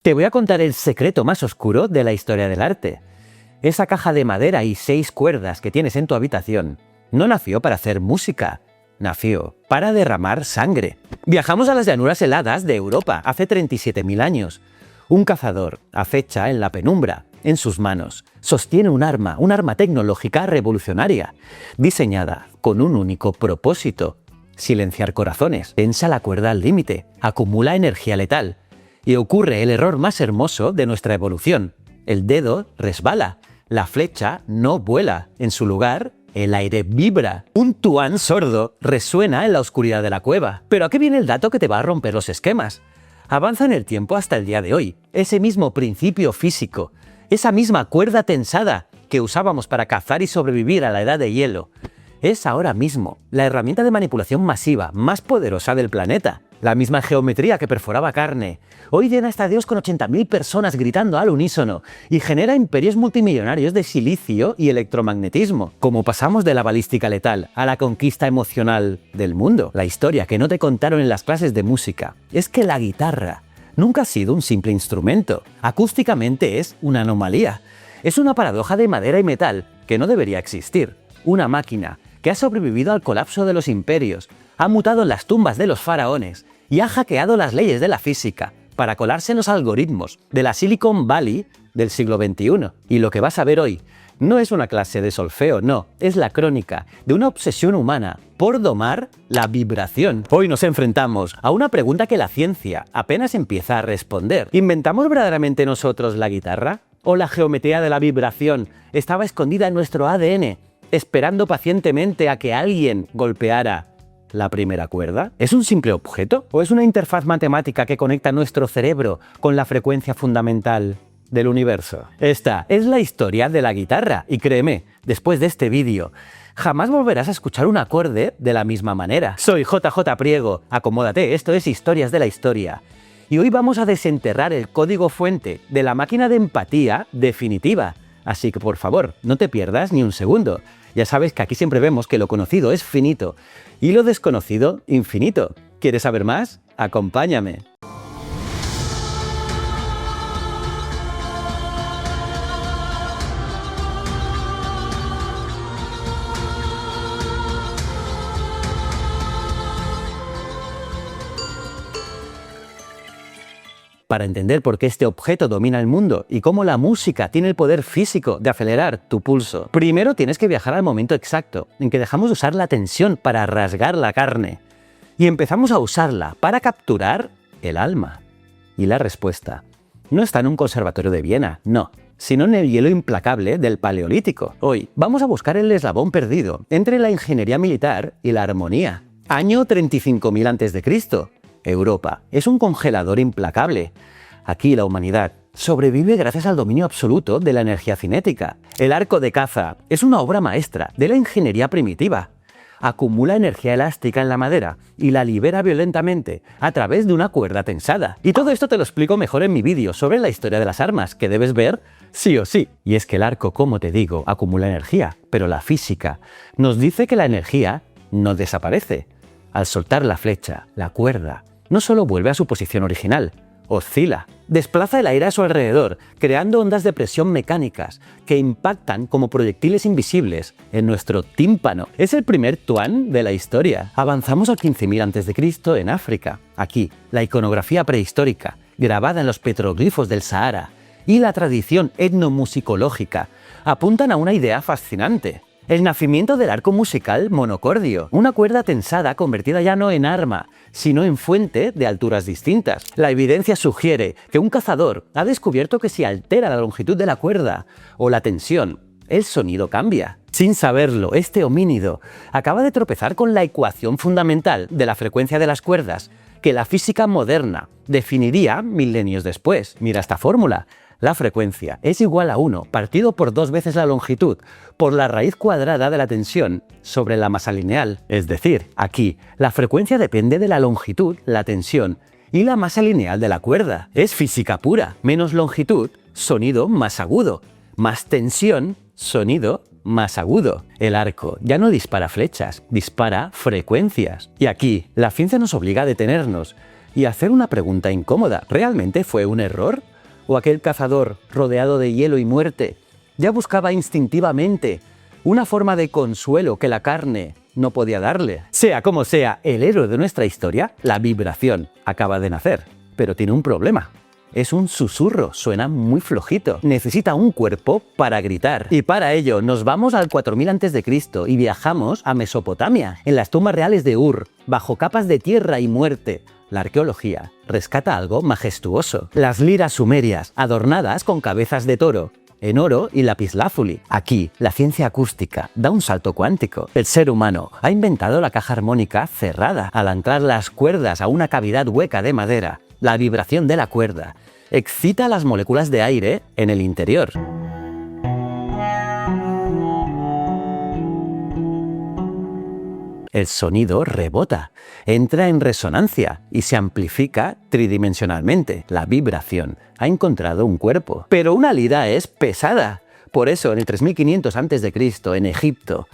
Te voy a contar el secreto más oscuro de la historia del arte. Esa caja de madera y 6 cuerdas que tienes en tu habitación no nació para hacer música, nació para derramar sangre. Viajamos a las llanuras heladas de Europa hace 37.000 años. Un cazador acecha en la penumbra. En sus manos sostiene un arma tecnológica revolucionaria, diseñada con un único propósito: silenciar corazones. Tensa la cuerda al límite, acumula energía letal. Y ocurre el error más hermoso de nuestra evolución. El dedo resbala, la flecha no vuela. En su lugar, el aire vibra. Un tuán sordo resuena en la oscuridad de la cueva. Pero ¿a qué viene el dato que te va a romper los esquemas? Avanza en el tiempo hasta el día de hoy. Ese mismo principio físico, esa misma cuerda tensada que usábamos para cazar y sobrevivir a la edad de hielo, es ahora mismo la herramienta de manipulación masiva más poderosa del planeta. La misma geometría que perforaba carne, hoy llena esta Dios con 80.000 personas gritando al unísono y genera imperios multimillonarios de silicio y electromagnetismo. Como pasamos de la balística letal a la conquista emocional del mundo. La historia que no te contaron en las clases de música es que la guitarra nunca ha sido un simple instrumento. Acústicamente es una anomalía. Es una paradoja de madera y metal que no debería existir. Una máquina que ha sobrevivido al colapso de los imperios, ha mutado en las tumbas de los faraones y ha hackeado las leyes de la física para colarse en los algoritmos de la Silicon Valley del siglo XXI. Y lo que vas a ver hoy no es una clase de solfeo, no, es la crónica de una obsesión humana por domar la vibración. Hoy nos enfrentamos a una pregunta que la ciencia apenas empieza a responder. ¿Inventamos verdaderamente nosotros la guitarra? ¿O la geometría de la vibración estaba escondida en nuestro ADN, esperando pacientemente a que alguien golpeara la primera cuerda? ¿Es un simple objeto? ¿O es una interfaz matemática que conecta nuestro cerebro con la frecuencia fundamental del universo? Esta es la historia de la guitarra y créeme, después de este vídeo, jamás volverás a escuchar un acorde de la misma manera. Soy JJ Priego, acomódate, esto es Historias de la Historia. Y hoy vamos a desenterrar el código fuente de la máquina de empatía definitiva. Así que por favor, no te pierdas ni un segundo. Ya sabes que aquí siempre vemos que lo conocido es finito y lo desconocido infinito. ¿Quieres saber más? Acompáñame. Para entender por qué este objeto domina el mundo y cómo la música tiene el poder físico de acelerar tu pulso, primero tienes que viajar al momento exacto en que dejamos de usar la tensión para rasgar la carne y empezamos a usarla para capturar el alma. Y la respuesta no está en un conservatorio de Viena, no, sino en el hielo implacable del Paleolítico. Hoy vamos a buscar el eslabón perdido entre la ingeniería militar y la armonía. Año 35.000 a.C., Europa es un congelador implacable. Aquí la humanidad sobrevive gracias al dominio absoluto de la energía cinética. El arco de caza es una obra maestra de la ingeniería primitiva. Acumula energía elástica en la madera y la libera violentamente a través de una cuerda tensada. Y todo esto te lo explico mejor en mi vídeo sobre la historia de las armas, que debes ver sí o sí. Y es que el arco, como te digo, acumula energía, pero la física nos dice que la energía no desaparece. Al soltar la flecha, la cuerda no solo vuelve a su posición original, oscila, desplaza el aire a su alrededor, creando ondas de presión mecánicas que impactan como proyectiles invisibles en nuestro tímpano. Es el primer tuán de la historia. Avanzamos al 15.000 a.C. en África. Aquí, la iconografía prehistórica, grabada en los petroglifos del Sahara, y la tradición etnomusicológica apuntan a una idea fascinante: el nacimiento del arco musical monocordio, una cuerda tensada convertida ya no en arma, sino en fuente de alturas distintas. La evidencia sugiere que un cazador ha descubierto que si altera la longitud de la cuerda o la tensión, el sonido cambia. Sin saberlo, este homínido acaba de tropezar con la ecuación fundamental de la frecuencia de las cuerdas, que la física moderna definiría milenios después. Mira esta fórmula. La frecuencia es igual a 1 partido por 2 veces la longitud por la raíz cuadrada de la tensión sobre la masa lineal. Es decir, aquí la frecuencia depende de la longitud, la tensión y la masa lineal de la cuerda. Es física pura. Menos longitud, sonido más agudo. Más tensión, sonido más agudo. El arco ya no dispara flechas, dispara frecuencias. Y aquí la ciencia nos obliga a detenernos y hacer una pregunta incómoda. ¿Realmente fue un error? o aquel cazador rodeado de hielo y muerte ya buscaba instintivamente una forma de consuelo que la carne no podía darle. Sea como sea, el héroe de nuestra historia, la vibración, acaba de nacer, pero tiene un problema. Es un susurro, suena muy flojito. Necesita un cuerpo para gritar. Y para ello nos vamos al 4000 a.C. y viajamos a Mesopotamia, en las tumbas reales de Ur, bajo capas de tierra y muerte. La arqueología rescata algo majestuoso. Las liras sumerias, adornadas con cabezas de toro, en oro y lapislázuli. Aquí, la ciencia acústica da un salto cuántico. El ser humano ha inventado la caja armónica cerrada. Al anclar las cuerdas a una cavidad hueca de madera, la vibración de la cuerda excita las moléculas de aire en el interior. El sonido rebota, entra en resonancia y se amplifica tridimensionalmente. La vibración ha encontrado un cuerpo. Pero una lira es pesada. Por eso, en el 3500 a.C., en Egipto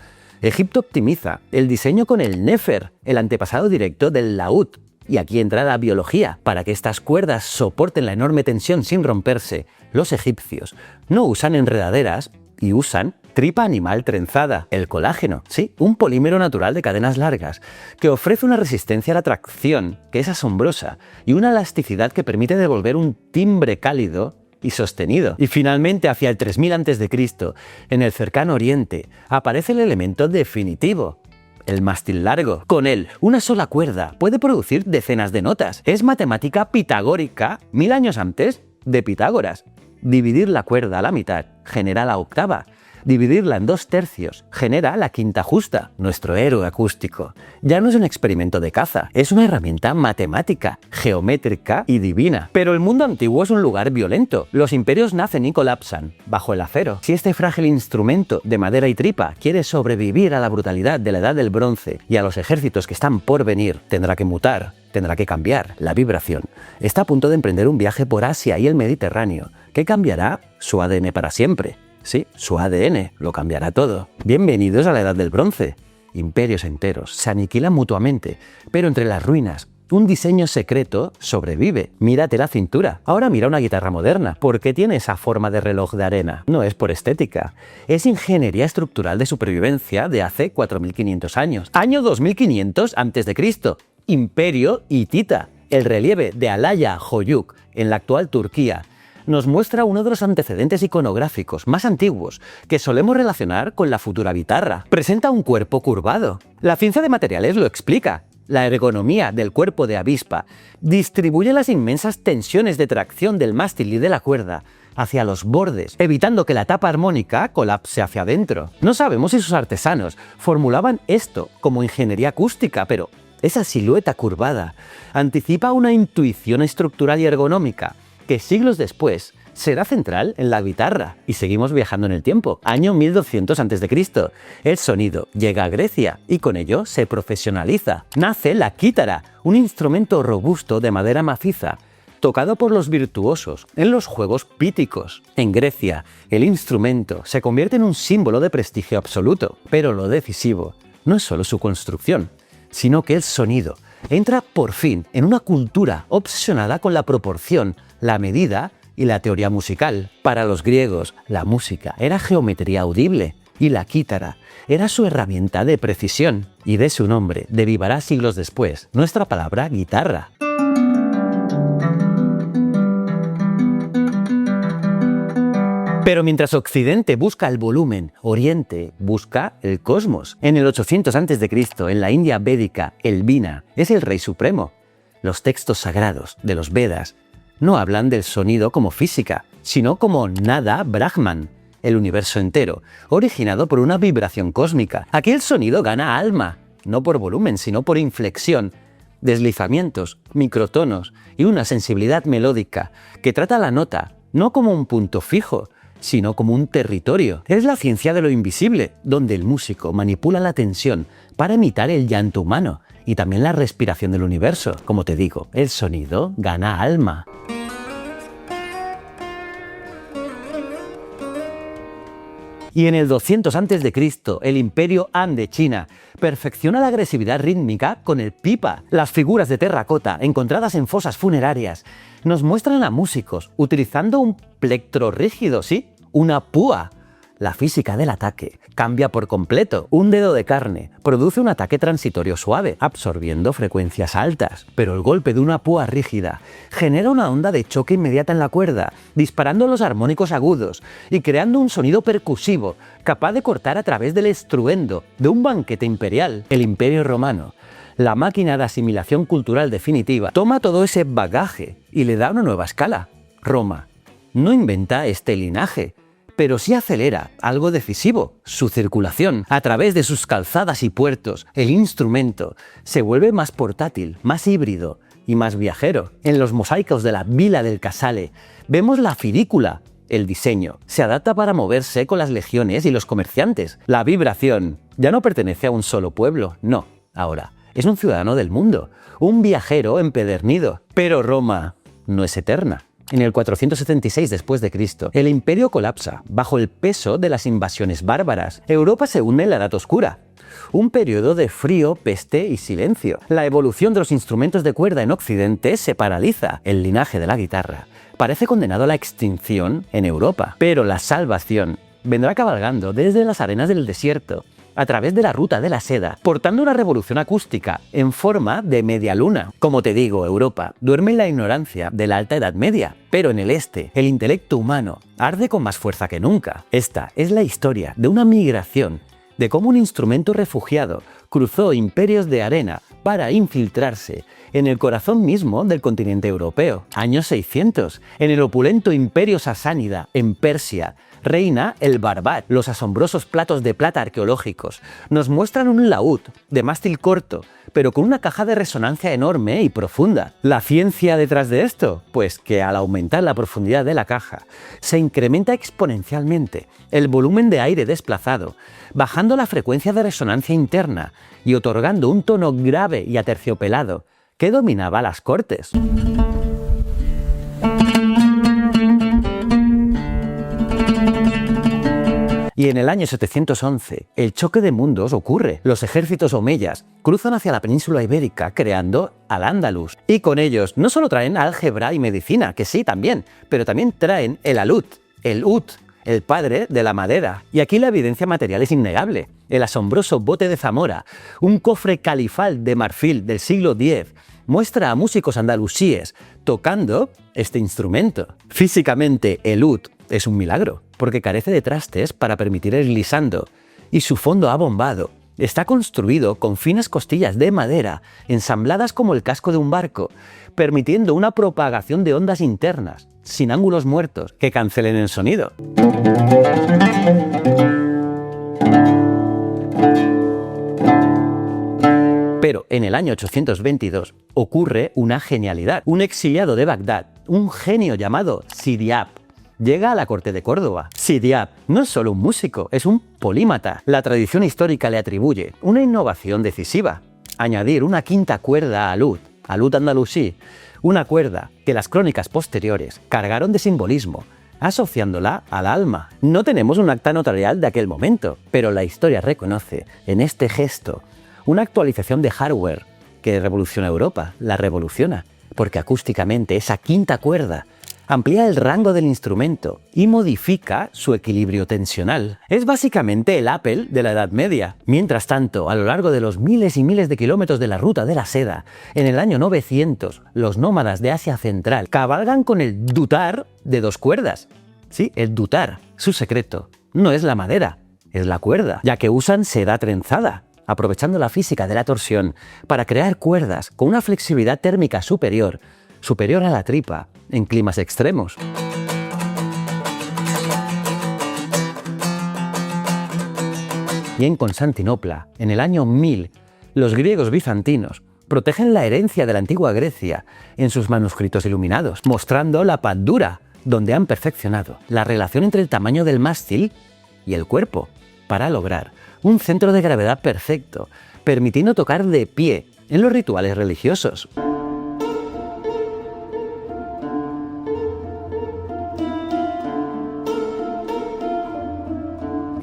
optimiza el diseño con el néfer, el antepasado directo del laúd. Y aquí entra la biología. Para que estas cuerdas soporten la enorme tensión sin romperse, los egipcios no usan enredaderas y usan tripa animal trenzada, el colágeno, sí, un polímero natural de cadenas largas, que ofrece una resistencia a la tracción que es asombrosa y una elasticidad que permite devolver un timbre cálido y sostenido. Y finalmente, hacia el 3000 a.C., en el cercano Oriente, aparece el elemento definitivo: el mástil largo. Con él, una sola cuerda puede producir decenas de notas. Es matemática pitagórica 1000 años antes de Pitágoras. Dividir la cuerda a la mitad genera la octava. Dividirla en 2/3 genera la quinta justa. Nuestro héroe acústico ya no es un experimento de caza, es una herramienta matemática, geométrica y divina. Pero el mundo antiguo es un lugar violento. Los imperios nacen y colapsan bajo el acero. Si este frágil instrumento de madera y tripa quiere sobrevivir a la brutalidad de la Edad del Bronce y a los ejércitos que están por venir, tendrá que mutar, tendrá que cambiar. La vibración está a punto de emprender un viaje por Asia y el Mediterráneo que cambiará su ADN para siempre. Sí, su ADN lo cambiará todo. Bienvenidos a la Edad del Bronce. Imperios enteros se aniquilan mutuamente, pero entre las ruinas, un diseño secreto sobrevive. Mírate la cintura. Ahora mira una guitarra moderna. ¿Por qué tiene esa forma de reloj de arena? No es por estética. Es ingeniería estructural de supervivencia de hace 4500 años. Año 2500 a.C. Imperio hitita. El relieve de Alaya Hoyuk, en la actual Turquía, nos muestra uno de los antecedentes iconográficos más antiguos que solemos relacionar con la futura guitarra. Presenta un cuerpo curvado. La ciencia de materiales lo explica. La ergonomía del cuerpo de avispa distribuye las inmensas tensiones de tracción del mástil y de la cuerda hacia los bordes, evitando que la tapa armónica colapse hacia adentro. No sabemos si sus artesanos formulaban esto como ingeniería acústica, pero esa silueta curvada anticipa una intuición estructural y ergonómica que siglos después será central en la guitarra. Y seguimos viajando en el tiempo. Año 1200 a.C. El sonido llega a Grecia y con ello se profesionaliza. Nace la quítara, un instrumento robusto de madera maciza, tocado por los virtuosos en los juegos píticos. En Grecia, el instrumento se convierte en un símbolo de prestigio absoluto. Pero lo decisivo no es solo su construcción, sino que el sonido entra por fin en una cultura obsesionada con la proporción, la medida y la teoría musical. Para los griegos, la música era geometría audible y la quítara era su herramienta de precisión. Y de su nombre derivará siglos después nuestra palabra guitarra. Pero mientras Occidente busca el volumen, Oriente busca el cosmos. En el 800 a.C., en la India védica, el Vina es el rey supremo. Los textos sagrados de los Vedas no hablan del sonido como física, sino como Nada Brahman, el universo entero, originado por una vibración cósmica. Aquí el sonido gana alma, no por volumen, sino por inflexión, deslizamientos, microtonos y una sensibilidad melódica que trata la nota no como un punto fijo, sino como un territorio. Es la ciencia de lo invisible, donde el músico manipula la tensión para imitar el llanto humano y también la respiración del universo. Como te digo, el sonido gana alma. Y en el 200 a.C., el Imperio Han de China perfecciona la agresividad rítmica con el pipa. Las figuras de terracota encontradas en fosas funerarias nos muestran a músicos utilizando un plectro rígido, sí, una púa. La física del ataque cambia por completo. Un dedo de carne produce un ataque transitorio suave, absorbiendo frecuencias altas, pero el golpe de una púa rígida genera una onda de choque inmediata en la cuerda, disparando los armónicos agudos y creando un sonido percusivo capaz de cortar a través del estruendo de un banquete imperial. El Imperio Romano, la máquina de asimilación cultural definitiva, toma todo ese bagaje y le da una nueva escala. Roma no inventa este linaje, pero sí acelera algo decisivo, su circulación. A través de sus calzadas y puertos, el instrumento se vuelve más portátil, más híbrido y más viajero. En los mosaicos de la Villa del Casale vemos la fidícula. El diseño se adapta para moverse con las legiones y los comerciantes. La vibración ya no pertenece a un solo pueblo, no, ahora es un ciudadano del mundo, un viajero empedernido. Pero Roma no es eterna. En el 476 después de Cristo, el imperio colapsa bajo el peso de las invasiones bárbaras. Europa se hunde en la Edad Oscura, un periodo de frío, peste y silencio. La evolución de los instrumentos de cuerda en Occidente se paraliza. El linaje de la guitarra parece condenado a la extinción en Europa, pero la salvación vendrá cabalgando desde las arenas del desierto, a través de la ruta de la seda, portando una revolución acústica en forma de media luna. Como te digo, Europa duerme en la ignorancia de la Alta Edad Media, pero en el este, el intelecto humano arde con más fuerza que nunca. Esta es la historia de una migración, de cómo un instrumento refugiado cruzó imperios de arena para infiltrarse en el corazón mismo del continente europeo. Años 600, en el opulento imperio sasánida, en Persia, reina el Barbat. Los asombrosos platos de plata arqueológicos nos muestran un laúd de mástil corto, pero con una caja de resonancia enorme y profunda. ¿La ciencia detrás de esto? Pues que al aumentar la profundidad de la caja, se incrementa exponencialmente el volumen de aire desplazado, bajando la frecuencia de resonancia interna y otorgando un tono grave y aterciopelado que dominaba las cortes. Y en el año 711, el choque de mundos ocurre. Los ejércitos omeyas cruzan hacia la península ibérica creando Al-Ándalus. Y con ellos no solo traen álgebra y medicina, que sí también, pero también traen el alud, el ud, el padre de la madera. Y aquí la evidencia material es innegable. El asombroso bote de Zamora, un cofre califal de marfil del siglo X, muestra a músicos andalusíes tocando este instrumento. Físicamente, el ud es un milagro, porque carece de trastes para permitir el glissando, y su fondo abombado está construido con finas costillas de madera ensambladas como el casco de un barco, permitiendo una propagación de ondas internas, sin ángulos muertos, que cancelen el sonido. Pero en el año 822 ocurre una genialidad. Un exiliado de Bagdad, un genio llamado Sidiab, llega a la corte de Córdoba. Sidiab no es solo un músico, es un polímata. La tradición histórica le atribuye una innovación decisiva: añadir una quinta cuerda al alud andalusí, una cuerda que las crónicas posteriores cargaron de simbolismo, asociándola al alma. No tenemos un acta notarial de aquel momento, pero la historia reconoce en este gesto una actualización de hardware que revoluciona Europa, la revoluciona, porque acústicamente esa quinta cuerda amplía el rango del instrumento y modifica su equilibrio tensional. Es básicamente el Apple de la Edad Media. Mientras tanto, a lo largo de los miles y miles de kilómetros de la ruta de la seda, en el año 900, los nómadas de Asia Central cabalgan con el dutar de 2 cuerdas. Sí, el dutar. Su secreto no es la madera, es la cuerda, ya que usan seda trenzada, aprovechando la física de la torsión para crear cuerdas con una flexibilidad térmica superior a la tripa en climas extremos. Y en Constantinopla, en el año 1000, los griegos bizantinos protegen la herencia de la antigua Grecia en sus manuscritos iluminados, mostrando la pandura, donde han perfeccionado la relación entre el tamaño del mástil y el cuerpo, para lograr un centro de gravedad perfecto, permitiendo tocar de pie en los rituales religiosos.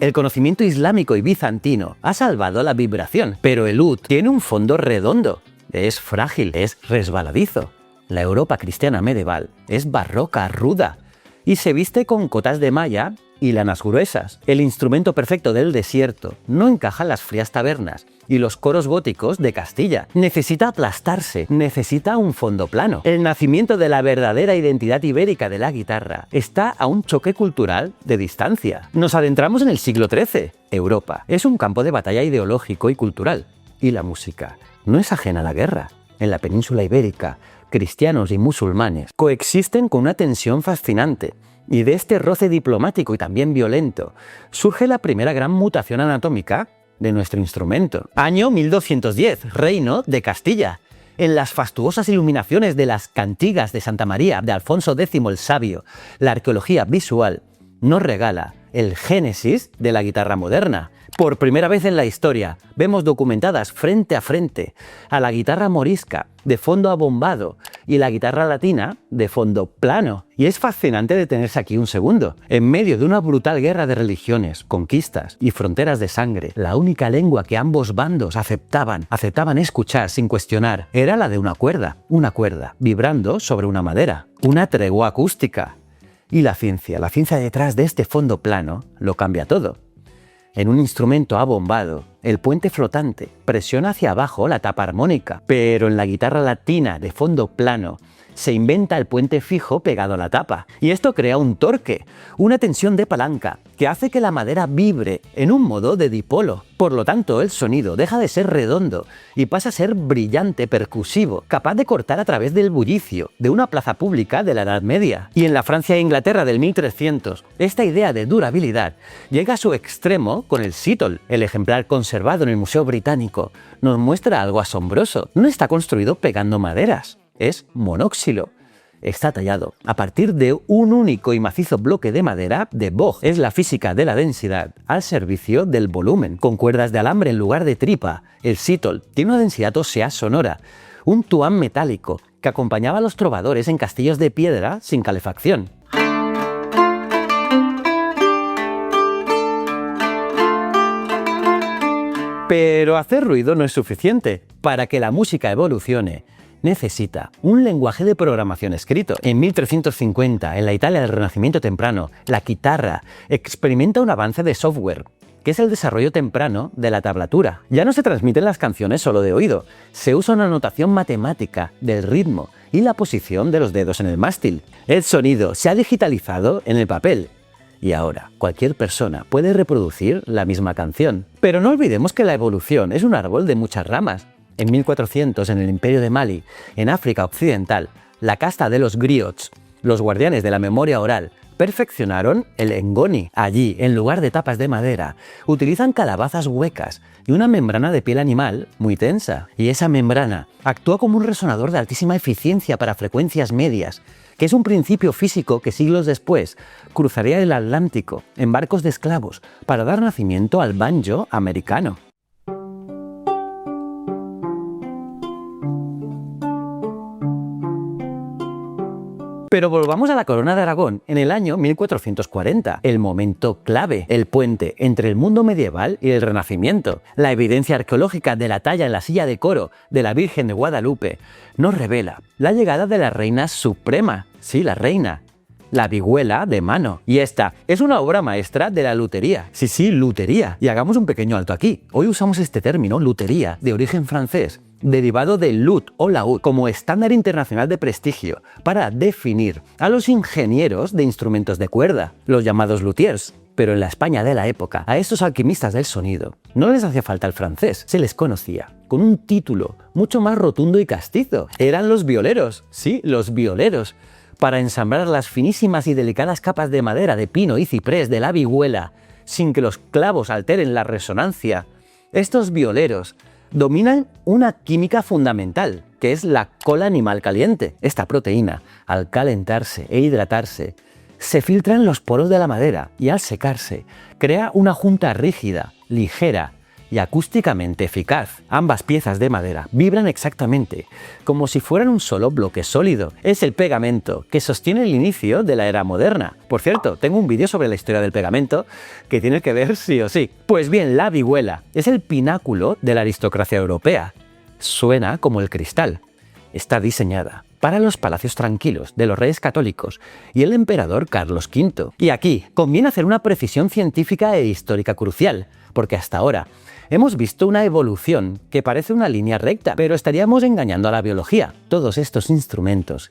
El conocimiento islámico y bizantino ha salvado la vibración, pero el ud tiene un fondo redondo. Es frágil, es resbaladizo. La Europa cristiana medieval es barroca, ruda, y se viste con cotas de malla y lanas gruesas. El instrumento perfecto del desierto no encaja en las frías tabernas y los coros góticos de Castilla. Necesita aplastarse, necesita un fondo plano. El nacimiento de la verdadera identidad ibérica de la guitarra está a un choque cultural de distancia. Nos adentramos en el siglo XIII. Europa es un campo de batalla ideológico y cultural, y la música no es ajena a la guerra. En la península ibérica, cristianos y musulmanes coexisten con una tensión fascinante, y de este roce diplomático y también violento surge la primera gran mutación anatómica de nuestro instrumento. Año 1210, Reino de Castilla. En las fastuosas iluminaciones de las cantigas de Santa María de Alfonso X el Sabio, la arqueología visual nos regala el génesis de la guitarra moderna. Por primera vez en la historia vemos documentadas frente a frente a la guitarra morisca de fondo abombado y la guitarra latina de fondo plano. Y es fascinante detenerse aquí un segundo. En medio de una brutal guerra de religiones, conquistas y fronteras de sangre, la única lengua que ambos bandos aceptaban escuchar sin cuestionar era la de una cuerda vibrando sobre una madera, una tregua acústica. Y la ciencia detrás de este fondo plano lo cambia todo. En un instrumento abombado, el puente flotante presiona hacia abajo la tapa armónica, pero en la guitarra latina de fondo plano se inventa el puente fijo pegado a la tapa. Y esto crea un torque, una tensión de palanca, que hace que la madera vibre en un modo de dipolo. Por lo tanto, el sonido deja de ser redondo y pasa a ser brillante, percusivo, capaz de cortar a través del bullicio de una plaza pública de la Edad Media. Y en la Francia e Inglaterra del 1300, esta idea de durabilidad llega a su extremo con el sítol. El ejemplar conservado en el Museo Británico nos muestra algo asombroso. No está construido pegando maderas. Es monóxilo. Está tallado a partir de un único y macizo bloque de madera de boj. Es la física de la densidad al servicio del volumen. Con cuerdas de alambre en lugar de tripa, el sítol tiene una densidad ósea sonora, un tuán metálico que acompañaba a los trovadores en castillos de piedra sin calefacción. Pero hacer ruido no es suficiente. Para que la música evolucione, necesita un lenguaje de programación escrito. En 1350, en la Italia del Renacimiento temprano, la guitarra experimenta un avance de software, que es el desarrollo temprano de la tablatura. Ya no se transmiten las canciones solo de oído, se usa una notación matemática del ritmo y la posición de los dedos en el mástil. El sonido se ha digitalizado en el papel. Y ahora, cualquier persona puede reproducir la misma canción. Pero no olvidemos que la evolución es un árbol de muchas ramas. En 1400, en el Imperio de Mali, en África Occidental, la casta de los griots, los guardianes de la memoria oral, perfeccionaron el ngoni. Allí, en lugar de tapas de madera, utilizan calabazas huecas y una membrana de piel animal muy tensa. Y esa membrana actúa como un resonador de altísima eficiencia para frecuencias medias, que es un principio físico que siglos después cruzaría el Atlántico en barcos de esclavos para dar nacimiento al banjo americano. Pero volvamos a la Corona de Aragón en el año 1440, el momento clave, el puente entre el mundo medieval y el Renacimiento. La evidencia arqueológica de la talla en la silla de coro de la Virgen de Guadalupe nos revela la llegada de la reina suprema, sí, la reina, la vihuela de mano. Y esta es una obra maestra de la lutería. Sí, lutería. Y hagamos un pequeño alto aquí. Hoy usamos este término, lutería, de origen francés, derivado de lut o laúd, como estándar internacional de prestigio para definir a los ingenieros de instrumentos de cuerda, los llamados luthiers. Pero en la España de la época, a estos alquimistas del sonido no les hacía falta el francés, se les conocía con un título mucho más rotundo y castizo. Eran los violeros, sí, los violeros, para ensamblar las finísimas y delicadas capas de madera de pino y ciprés de la vihuela sin que los clavos alteren la resonancia. Estos violeros dominan una química fundamental, que es la cola animal caliente. Esta proteína, al calentarse e hidratarse, se filtra en los poros de la madera y al secarse crea una junta rígida, ligera y acústicamente eficaz. Ambas piezas de madera vibran exactamente, como si fueran un solo bloque sólido. Es el pegamento que sostiene el inicio de la era moderna. Por cierto, tengo un vídeo sobre la historia del pegamento que tiene que ver sí o sí. Pues bien, la vihuela es el pináculo de la aristocracia europea. Suena como el cristal. Está diseñada para los palacios tranquilos de los reyes católicos y el emperador Carlos V. Y aquí conviene hacer una precisión científica e histórica crucial, porque hasta ahora hemos visto una evolución que parece una línea recta, pero estaríamos engañando a la biología. Todos estos instrumentos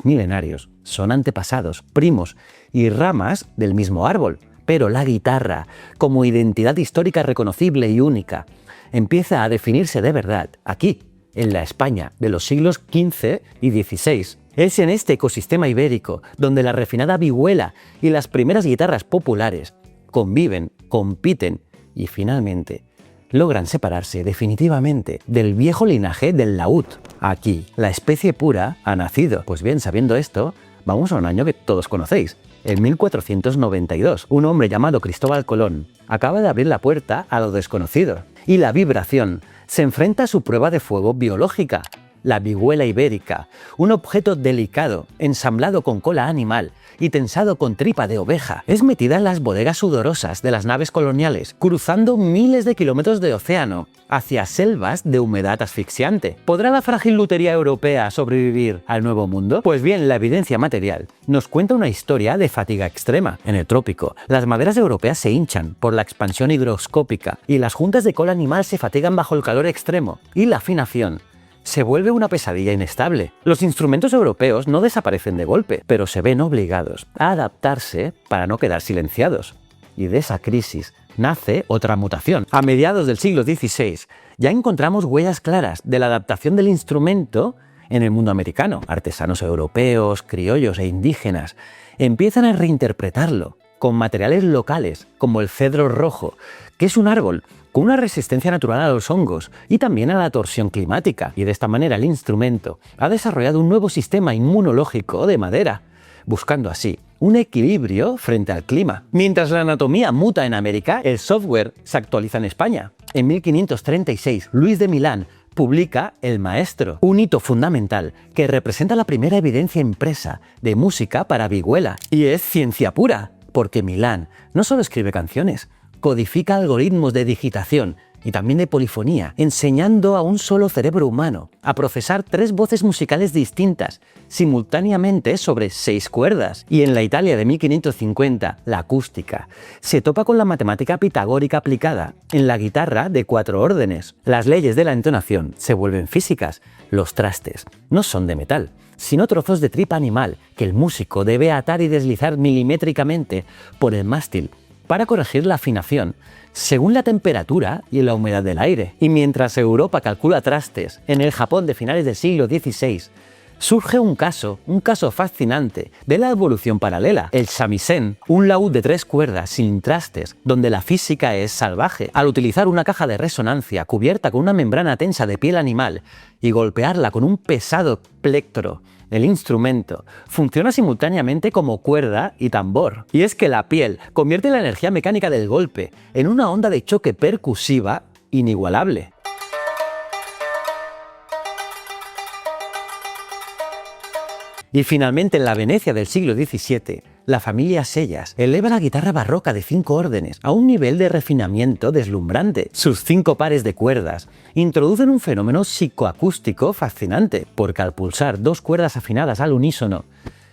milenarios, son antepasados, primos y ramas del mismo árbol. Pero la guitarra, como identidad histórica reconocible y única, empieza a definirse de verdad aquí, en la España de los siglos XV y XVI. Es en este ecosistema ibérico donde la refinada vihuela y las primeras guitarras populares conviven, compiten y finalmente logran separarse definitivamente del viejo linaje del laúd. Aquí, la especie pura ha nacido. Pues bien, sabiendo esto, vamos a un año que todos conocéis. En 1492, un hombre llamado Cristóbal Colón acaba de abrir la puerta a lo desconocido. Y la vibración se enfrenta a su prueba de fuego biológica, la vihuela ibérica, un objeto delicado, ensamblado con cola animal y tensado con tripa de oveja. Es metida en las bodegas sudorosas de las naves coloniales, cruzando miles de kilómetros de océano, hacia selvas de humedad asfixiante. ¿Podrá la frágil lutería europea sobrevivir al Nuevo Mundo? Pues bien, la evidencia material nos cuenta una historia de fatiga extrema. En el trópico, las maderas europeas se hinchan por la expansión higroscópica y las juntas de cola animal se fatigan bajo el calor extremo, y la afinación se vuelve una pesadilla inestable. Los instrumentos europeos no desaparecen de golpe, pero se ven obligados a adaptarse para no quedar silenciados. Y de esa crisis nace otra mutación. A mediados del siglo XVI ya encontramos huellas claras de la adaptación del instrumento en el mundo americano. Artesanos europeos, criollos e indígenas empiezan a reinterpretarlo con materiales locales como el cedro rojo, que es un árbol con una resistencia natural a los hongos y también a la torsión climática. Y de esta manera el instrumento ha desarrollado un nuevo sistema inmunológico de madera, buscando así un equilibrio frente al clima. Mientras la anatomía muta en América, el software se actualiza en España. En 1536, Luis de Milán publica El Maestro, un hito fundamental que representa la primera evidencia impresa de música para vihuela. Y es ciencia pura, porque Milán no solo escribe canciones, codifica algoritmos de digitación y también de polifonía, enseñando a un solo cerebro humano a procesar 3 voces musicales distintas simultáneamente sobre 6 cuerdas. Y en la Italia de 1550, la acústica se topa con la matemática pitagórica aplicada en la guitarra de 4 órdenes. Las leyes de la entonación se vuelven físicas. Los trastes no son de metal, sino trozos de tripa animal que el músico debe atar y deslizar milimétricamente por el mástil para corregir la afinación según la temperatura y la humedad del aire. Y mientras Europa calcula trastes, en el Japón de finales del siglo XVI surge un caso fascinante de la evolución paralela, el shamisen, un laúd de 3 cuerdas sin trastes, donde la física es salvaje. Al utilizar una caja de resonancia cubierta con una membrana tensa de piel animal y golpearla con un pesado plectro, el instrumento funciona simultáneamente como cuerda y tambor. Y es que la piel convierte la energía mecánica del golpe en una onda de choque percusiva inigualable. Y finalmente, en la Venecia del siglo XVII, la familia Sellas eleva la guitarra barroca de 5 órdenes a un nivel de refinamiento deslumbrante. Sus 5 pares de cuerdas introducen un fenómeno psicoacústico fascinante, porque al pulsar 2 cuerdas afinadas al unísono,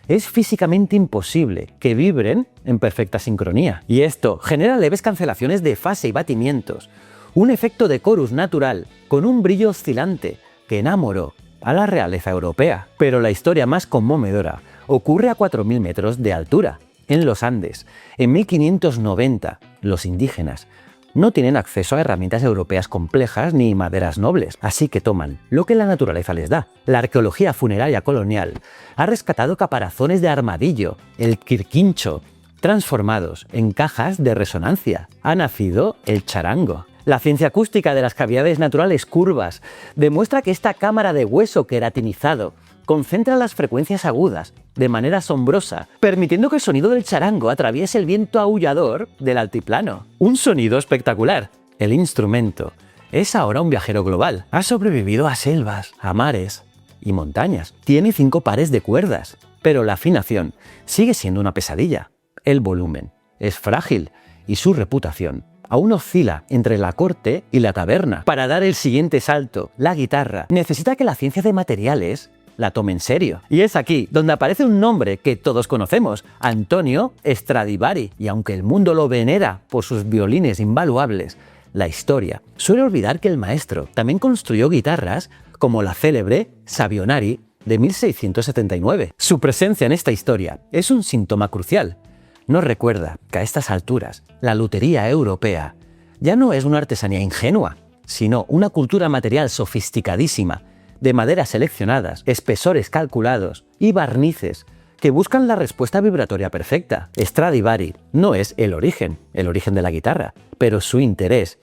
es físicamente imposible que vibren en perfecta sincronía. Y esto genera leves cancelaciones de fase y batimientos, un efecto de chorus natural con un brillo oscilante que enamoró a la realeza europea. Pero la historia más conmovedora ocurre a 4.000 metros de altura, en los Andes. En 1590, los indígenas no tienen acceso a herramientas europeas complejas ni maderas nobles, así que toman lo que la naturaleza les da. La arqueología funeraria colonial ha rescatado caparazones de armadillo, el quirquincho, transformados en cajas de resonancia. Ha nacido el charango. La ciencia acústica de las cavidades naturales curvas demuestra que esta cámara de hueso queratinizado concentra las frecuencias agudas de manera asombrosa, permitiendo que el sonido del charango atraviese el viento aullador del altiplano. Un sonido espectacular, El instrumento es ahora un viajero global. Ha sobrevivido a selvas, a mares y montañas. Tiene 5 pares de cuerdas, pero la afinación sigue siendo una pesadilla. El volumen es frágil y su reputación aún oscila entre la corte y la taberna. Para dar el siguiente salto, la guitarra necesita que la ciencia de materiales la tome en serio. Y es aquí donde aparece un nombre que todos conocemos, Antonio Stradivari. Y aunque el mundo lo venera por sus violines invaluables, la historia suele olvidar que el maestro también construyó guitarras como la célebre Savionari de 1679. Su presencia en esta historia es un síntoma crucial. Nos recuerda que a estas alturas la lutería europea ya no es una artesanía ingenua, sino una cultura material sofisticadísima, de maderas seleccionadas, espesores calculados y barnices que buscan la respuesta vibratoria perfecta. Stradivari no es el origen de la guitarra, pero su interés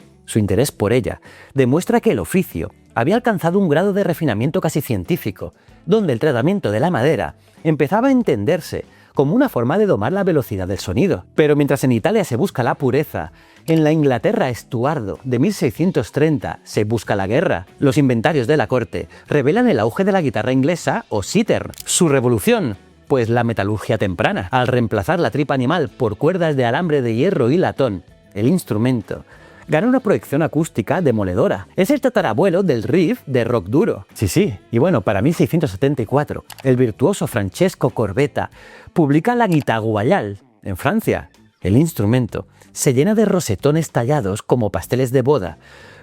por ella demuestra que el oficio había alcanzado un grado de refinamiento casi científico, donde el tratamiento de la madera empezaba a entenderse como una forma de domar la velocidad del sonido. Pero mientras en Italia se busca la pureza, en la Inglaterra Estuardo de 1630 se busca la guerra. Los inventarios de la corte revelan el auge de la guitarra inglesa o sitar. Su revolución, pues la metalurgia temprana. Al reemplazar la tripa animal por cuerdas de alambre de hierro y latón, el instrumento gana una proyección acústica demoledora. Es el tatarabuelo del riff de rock duro. Sí. Y bueno, para 1674, el virtuoso Francesco Corbetta publica la Guitare Royale en Francia. El instrumento se llena de rosetones tallados como pasteles de boda,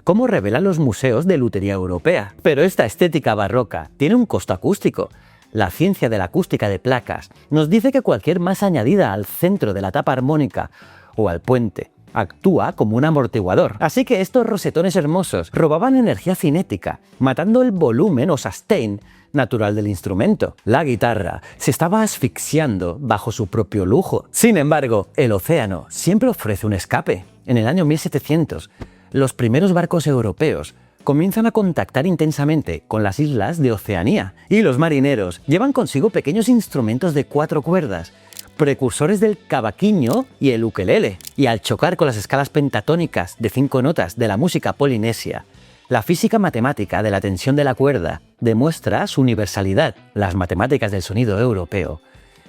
como revelan los museos de lutería europea. Pero esta estética barroca tiene un costo acústico. La ciencia de la acústica de placas nos dice que cualquier masa añadida al centro de la tapa armónica o al puente actúa como un amortiguador. Así que estos rosetones hermosos robaban energía cinética, matando el volumen o sustain natural del instrumento. La guitarra se estaba asfixiando bajo su propio lujo. Sin embargo, el océano siempre ofrece un escape. En el año 1700, los primeros barcos europeos comienzan a contactar intensamente con las islas de Oceanía, y los marineros llevan consigo pequeños instrumentos de 4 cuerdas, precursores del cavaquinho y el ukelele, y al chocar con las escalas pentatónicas de 5 notas de la música polinesia, la física matemática de la tensión de la cuerda demuestra su universalidad. Las matemáticas del sonido europeo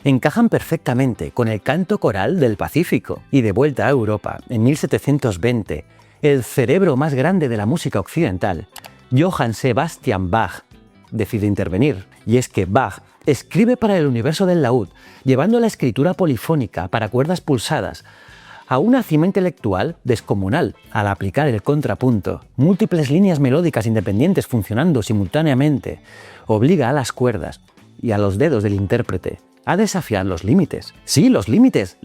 encajan perfectamente con el canto coral del Pacífico. Y de vuelta a Europa, en 1720, el cerebro más grande de la música occidental, Johann Sebastian Bach, decide intervenir. Y es que Bach escribe para el universo del laúd, llevando la escritura polifónica para cuerdas pulsadas a una cima intelectual descomunal. Al aplicar el contrapunto, múltiples líneas melódicas independientes funcionando simultáneamente, obliga a las cuerdas y a los dedos del intérprete a desafiar los límites. Sí, los límites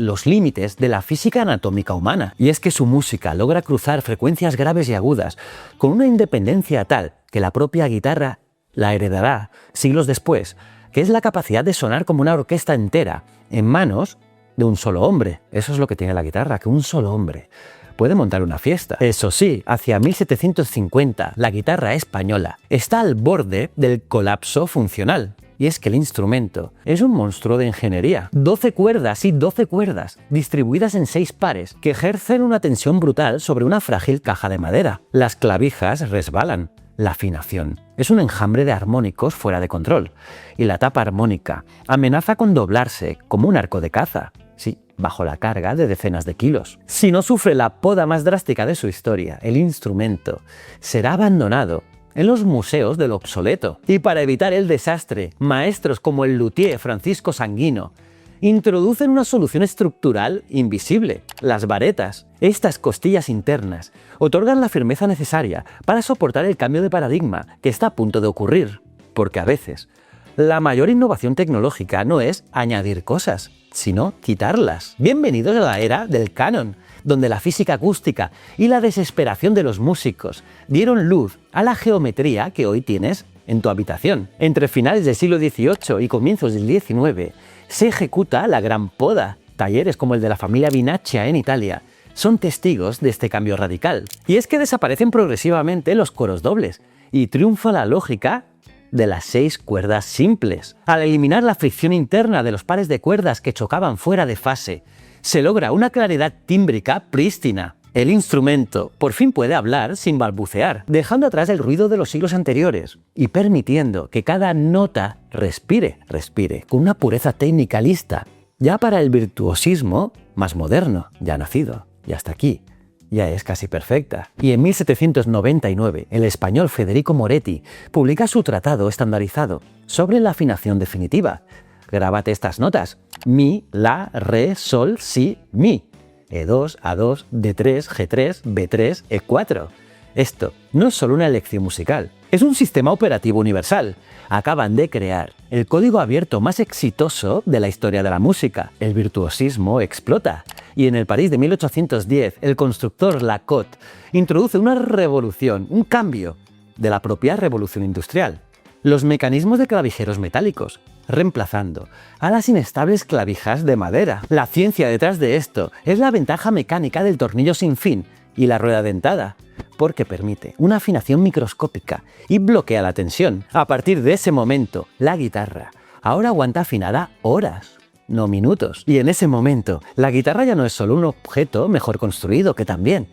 de la física anatómica humana. Y es que su música logra cruzar frecuencias graves y agudas con una independencia tal que la propia guitarra la heredará siglos después, que es la capacidad de sonar como una orquesta entera en manos de un solo hombre. Eso es lo que tiene la guitarra, que un solo hombre puede montar una fiesta. Eso sí, hacia 1750 la guitarra española está al borde del colapso funcional. Y es que el instrumento es un monstruo de ingeniería. 12 cuerdas y 12 cuerdas, distribuidas en 6 pares, que ejercen una tensión brutal sobre una frágil caja de madera. Las clavijas resbalan. La afinación es un enjambre de armónicos fuera de control, y la tapa armónica amenaza con doblarse como un arco de caza, sí, bajo la carga de decenas de kilos. Si no sufre la poda más drástica de su historia, el instrumento será abandonado en los museos del obsoleto. Y para evitar el desastre, maestros como el luthier Francisco Sanguino introducen una solución estructural invisible: las varetas. Estas costillas internas otorgan la firmeza necesaria para soportar el cambio de paradigma que está a punto de ocurrir. Porque a veces, la mayor innovación tecnológica no es añadir cosas, sino quitarlas. Bienvenidos a la era del canon, donde la física acústica y la desesperación de los músicos dieron luz a la geometría que hoy tienes en tu habitación. Entre finales del siglo XVIII y comienzos del XIX se ejecuta la gran poda. Talleres como el de la familia Vinaccia en Italia son testigos de este cambio radical. Y es que desaparecen progresivamente los coros dobles y triunfa la lógica de las 6 cuerdas simples. Al eliminar la fricción interna de los pares de cuerdas que chocaban fuera de fase, se logra una claridad tímbrica prístina. El instrumento por fin puede hablar sin balbucear, dejando atrás el ruido de los siglos anteriores y permitiendo que cada nota respire con una pureza técnica lista, ya para el virtuosismo más moderno, ya nacido, y hasta aquí. Ya es casi perfecta. Y en 1799, el español Federico Moretti publica su tratado estandarizado sobre la afinación definitiva. Grábate estas notas: mi, la, re, sol, si, mi. E2, A2, D3, G3, B3, E4. Esto no es solo una elección musical, es un sistema operativo universal. Acaban de crear el código abierto más exitoso de la historia de la música. El virtuosismo explota. Y en el París de 1810, el constructor Lacote introduce una revolución, un cambio de la propia revolución industrial. Los mecanismos de clavijeros metálicos, reemplazando a las inestables clavijas de madera. La ciencia detrás de esto es la ventaja mecánica del tornillo sin fin y la rueda dentada, porque permite una afinación microscópica y bloquea la tensión. A partir de ese momento, la guitarra ahora aguanta afinada horas, no minutos. Y en ese momento, la guitarra ya no es solo un objeto mejor construido, que también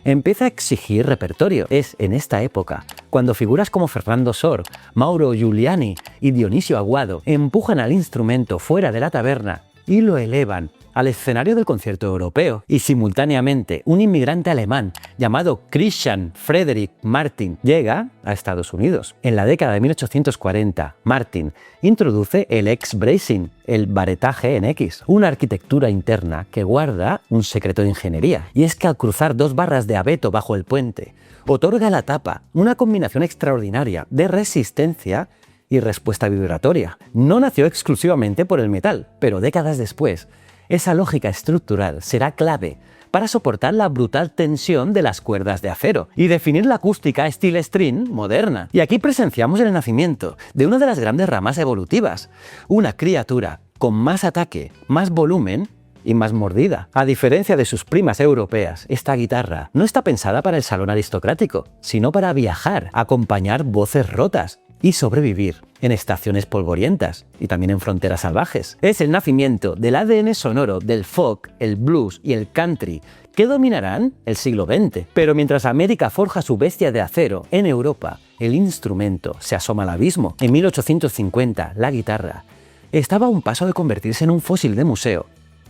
empieza a exigir repertorio. Es en esta época cuando figuras como Fernando Sor, Mauro Giuliani y Dionisio Aguado empujan al instrumento fuera de la taberna y lo elevan al escenario del concierto europeo. Y simultáneamente, un inmigrante alemán llamado Christian Friedrich Martin llega a Estados Unidos. En la década de 1840, Martin introduce el X-bracing, el baretaje en X, una arquitectura interna que guarda un secreto de ingeniería. Y es que al cruzar dos barras de abeto bajo el puente, otorga a la tapa una combinación extraordinaria de resistencia y respuesta vibratoria. No nació exclusivamente por el metal, pero décadas después, esa lógica estructural será clave para soportar la brutal tensión de las cuerdas de acero y definir la acústica steel string moderna. Y aquí presenciamos el nacimiento de una de las grandes ramas evolutivas, una criatura con más ataque, más volumen y más mordida. A diferencia de sus primas europeas, esta guitarra no está pensada para el salón aristocrático, sino para viajar, acompañar voces rotas y sobrevivir en estaciones polvorientas y también en fronteras salvajes. Es el nacimiento del ADN sonoro del folk, el blues y el country que dominarán el siglo XX. Pero mientras América forja su bestia de acero, en Europa el instrumento se asoma al abismo. En 1850, la guitarra estaba a un paso de convertirse en un fósil de museo,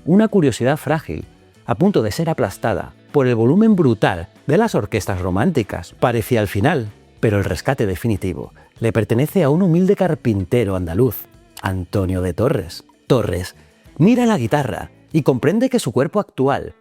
una curiosidad frágil, a punto de ser aplastada por el volumen brutal de las orquestas románticas. Parecía el final, pero el rescate definitivo le pertenece a un humilde carpintero andaluz, Antonio de Torres. Torres mira la guitarra y comprende que su cuerpo actual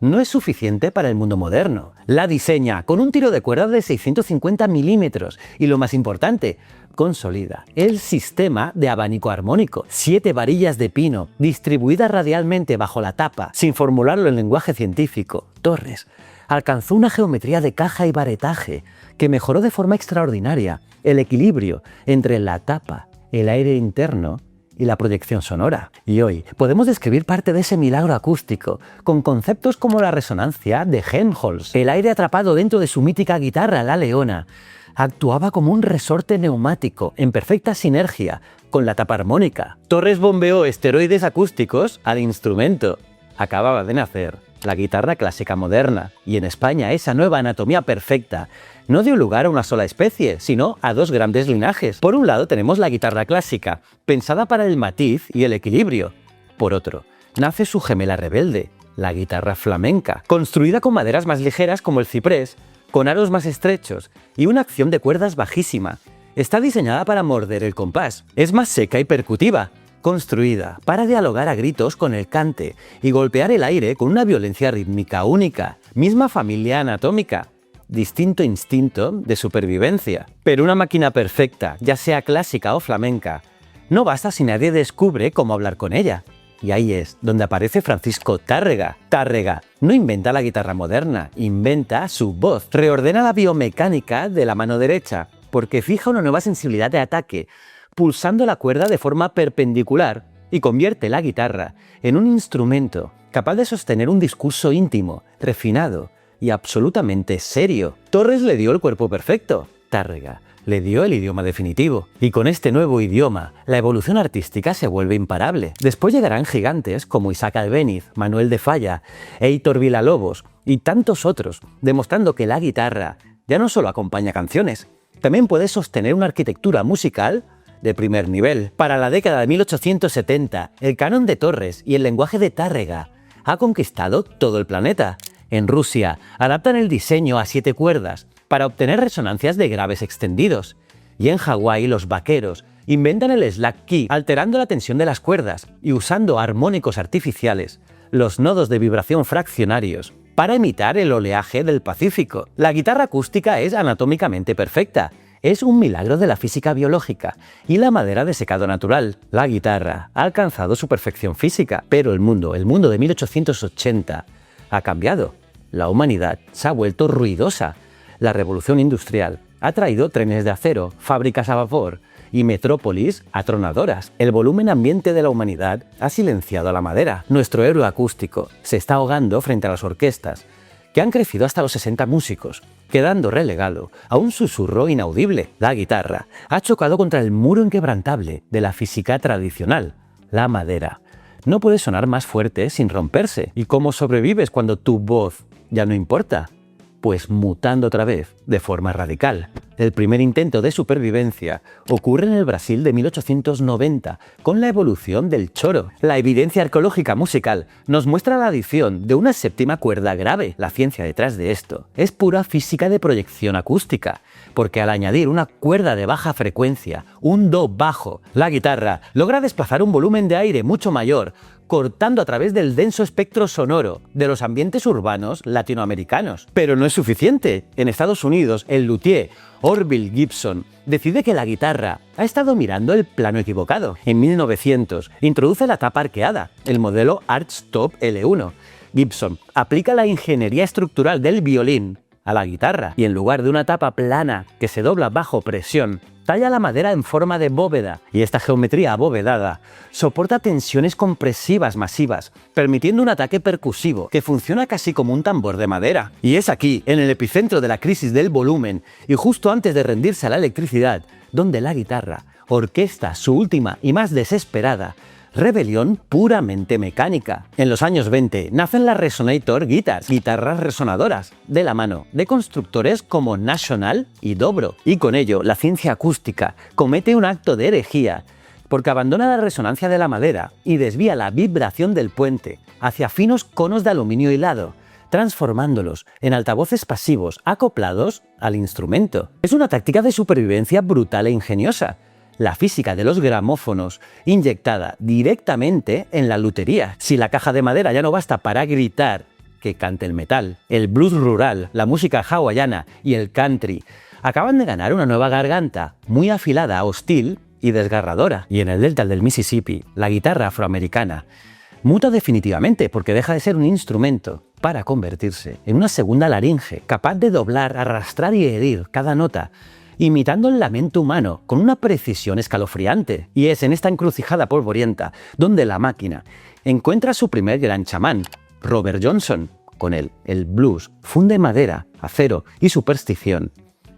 no es suficiente para el mundo moderno. La diseña con un tiro de cuerda de 650 milímetros y, lo más importante, consolida el sistema de abanico armónico. 7 varillas de pino distribuidas radialmente bajo la tapa. Sin formularlo en lenguaje científico, Torres alcanzó una geometría de caja y baretaje que mejoró de forma extraordinaria el equilibrio entre la tapa, el aire interno y la proyección sonora. Y hoy podemos describir parte de ese milagro acústico con conceptos como la resonancia de Helmholtz. El aire atrapado dentro de su mítica guitarra, la Leona, actuaba como un resorte neumático en perfecta sinergia con la tapa armónica. Torres bombeó esteroides acústicos al instrumento. Acababa de nacer la guitarra clásica moderna, y en España esa nueva anatomía perfecta no dio lugar a una sola especie, sino a 2 grandes linajes. Por un lado tenemos la guitarra clásica, pensada para el matiz y el equilibrio. Por otro, nace su gemela rebelde, la guitarra flamenca, construida con maderas más ligeras como el ciprés, con aros más estrechos y una acción de cuerdas bajísima. Está diseñada para morder el compás, es más seca y percutiva, construida para dialogar a gritos con el cante y golpear el aire con una violencia rítmica única, misma familia anatómica, distinto instinto de supervivencia. Pero una máquina perfecta, ya sea clásica o flamenca, no basta si nadie descubre cómo hablar con ella. Y ahí es donde aparece Francisco Tárrega. Tárrega no inventa la guitarra moderna, inventa su voz, reordena la biomecánica de la mano derecha, porque fija una nueva sensibilidad de ataque, pulsando la cuerda de forma perpendicular, y convierte la guitarra en un instrumento capaz de sostener un discurso íntimo, refinado y absolutamente serio. Torres le dio el cuerpo perfecto. Tárrega le dio el idioma definitivo. Y con este nuevo idioma, la evolución artística se vuelve imparable. Después llegarán gigantes como Isaac Albéniz, Manuel de Falla, Heitor Villa-Lobos y tantos otros, demostrando que la guitarra ya no solo acompaña canciones, también puede sostener una arquitectura musical de primer nivel. Para la década de 1870, el canon de Torres y el lenguaje de Tárrega ha conquistado todo el planeta. En Rusia, adaptan el diseño a 7 cuerdas para obtener resonancias de graves extendidos. Y en Hawái, los vaqueros inventan el slack key, alterando la tensión de las cuerdas y usando armónicos artificiales, los nodos de vibración fraccionarios, para imitar el oleaje del Pacífico. La guitarra acústica es anatómicamente perfecta. Es un milagro de la física biológica y la madera de secado natural. La guitarra ha alcanzado su perfección física, pero el mundo de 1880 ha cambiado. La humanidad se ha vuelto ruidosa. La revolución industrial ha traído trenes de acero, fábricas a vapor y metrópolis atronadoras. El volumen ambiente de la humanidad ha silenciado a la madera. Nuestro héroe acústico se está ahogando frente a las orquestas, que han crecido hasta los 60 músicos, quedando relegado a un susurro inaudible. La guitarra ha chocado contra el muro inquebrantable de la física tradicional, la madera. No puede sonar más fuerte sin romperse. ¿Y cómo sobrevives cuando tu voz ya no importa? Pues mutando otra vez, de forma radical. El primer intento de supervivencia ocurre en el Brasil de 1890, con la evolución del choro. La evidencia arqueológica musical nos muestra la adición de una séptima cuerda grave. La ciencia detrás de esto es pura física de proyección acústica, porque al añadir una cuerda de baja frecuencia, un do bajo, la guitarra logra desplazar un volumen de aire mucho mayor, cortando a través del denso espectro sonoro de los ambientes urbanos latinoamericanos. Pero no es suficiente. En Estados Unidos, el luthier Orville Gibson decide que la guitarra ha estado mirando el plano equivocado. En 1900 introduce la tapa arqueada, el modelo Archtop L1. Gibson aplica la ingeniería estructural del violín a la guitarra y en lugar de una tapa plana que se dobla bajo presión, talla la madera en forma de bóveda, y esta geometría abovedada soporta tensiones compresivas masivas, permitiendo un ataque percusivo que funciona casi como un tambor de madera. Y es aquí, en el epicentro de la crisis del volumen, y justo antes de rendirse a la electricidad, donde la guitarra orquesta su última y más desesperada rebelión puramente mecánica. En los años 20 nacen las Resonator Guitars, guitarras resonadoras, de la mano de constructores como National y Dobro. Y con ello, la ciencia acústica comete un acto de herejía, porque abandona la resonancia de la madera y desvía la vibración del puente hacia finos conos de aluminio hilado, transformándolos en altavoces pasivos acoplados al instrumento. Es una táctica de supervivencia brutal e ingeniosa. La física de los gramófonos inyectada directamente en la lutería. Si la caja de madera ya no basta para gritar, que cante el metal. El blues rural, la música hawaiana y el country acaban de ganar una nueva garganta, muy afilada, hostil y desgarradora. Y en el delta del Mississippi, la guitarra afroamericana muta definitivamente porque deja de ser un instrumento para convertirse en una segunda laringe, capaz de doblar, arrastrar y herir cada nota, imitando el lamento humano con una precisión escalofriante. Y es en esta encrucijada polvorienta donde la máquina encuentra su primer gran chamán, Robert Johnson. Con él, el blues funde madera, acero y superstición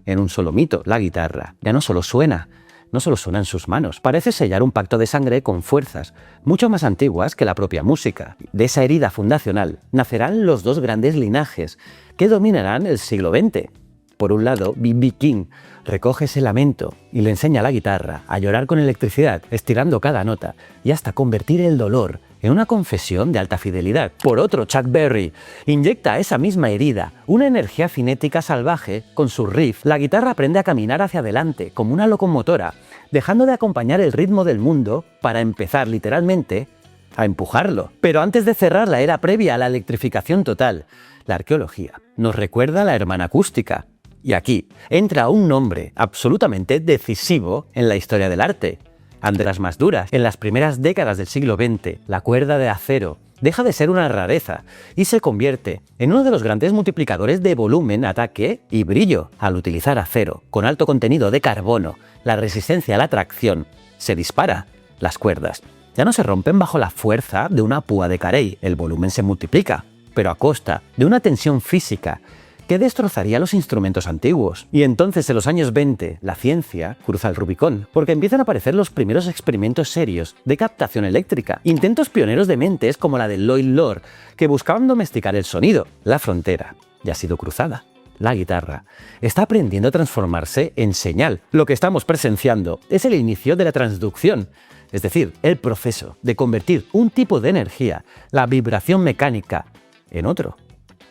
en un solo mito. La guitarra ya no solo suena en sus manos, parece sellar un pacto de sangre con fuerzas mucho más antiguas que la propia música. De esa herida fundacional nacerán los dos grandes linajes que dominarán el siglo XX. Por un lado, B.B. King recoge ese lamento y le enseña a la guitarra a llorar con electricidad, estirando cada nota y hasta convertir el dolor en una confesión de alta fidelidad. Por otro, Chuck Berry inyecta a esa misma herida una energía cinética salvaje con su riff. La guitarra aprende a caminar hacia adelante como una locomotora, dejando de acompañar el ritmo del mundo para empezar literalmente a empujarlo. Pero antes de cerrar la era previa a la electrificación total, la arqueología nos recuerda a la hermana acústica. Y aquí entra un nombre absolutamente decisivo en la historia del arte. András Masduras. En las primeras décadas del siglo XX, la cuerda de acero deja de ser una rareza y se convierte en uno de los grandes multiplicadores de volumen, ataque y brillo. Al utilizar acero con alto contenido de carbono, la resistencia a la tracción se dispara. Las cuerdas ya no se rompen bajo la fuerza de una púa de Carey, el volumen se multiplica, pero a costa de una tensión física que destrozaría los instrumentos antiguos. Y entonces, en los años 20, la ciencia cruza el Rubicón, porque empiezan a aparecer los primeros experimentos serios de captación eléctrica, intentos pioneros de mentes como la de Lloyd Loar, que buscaban domesticar el sonido. La frontera ya ha sido cruzada. La guitarra está aprendiendo a transformarse en señal. Lo que estamos presenciando es el inicio de la transducción, es decir, el proceso de convertir un tipo de energía, la vibración mecánica, en otro,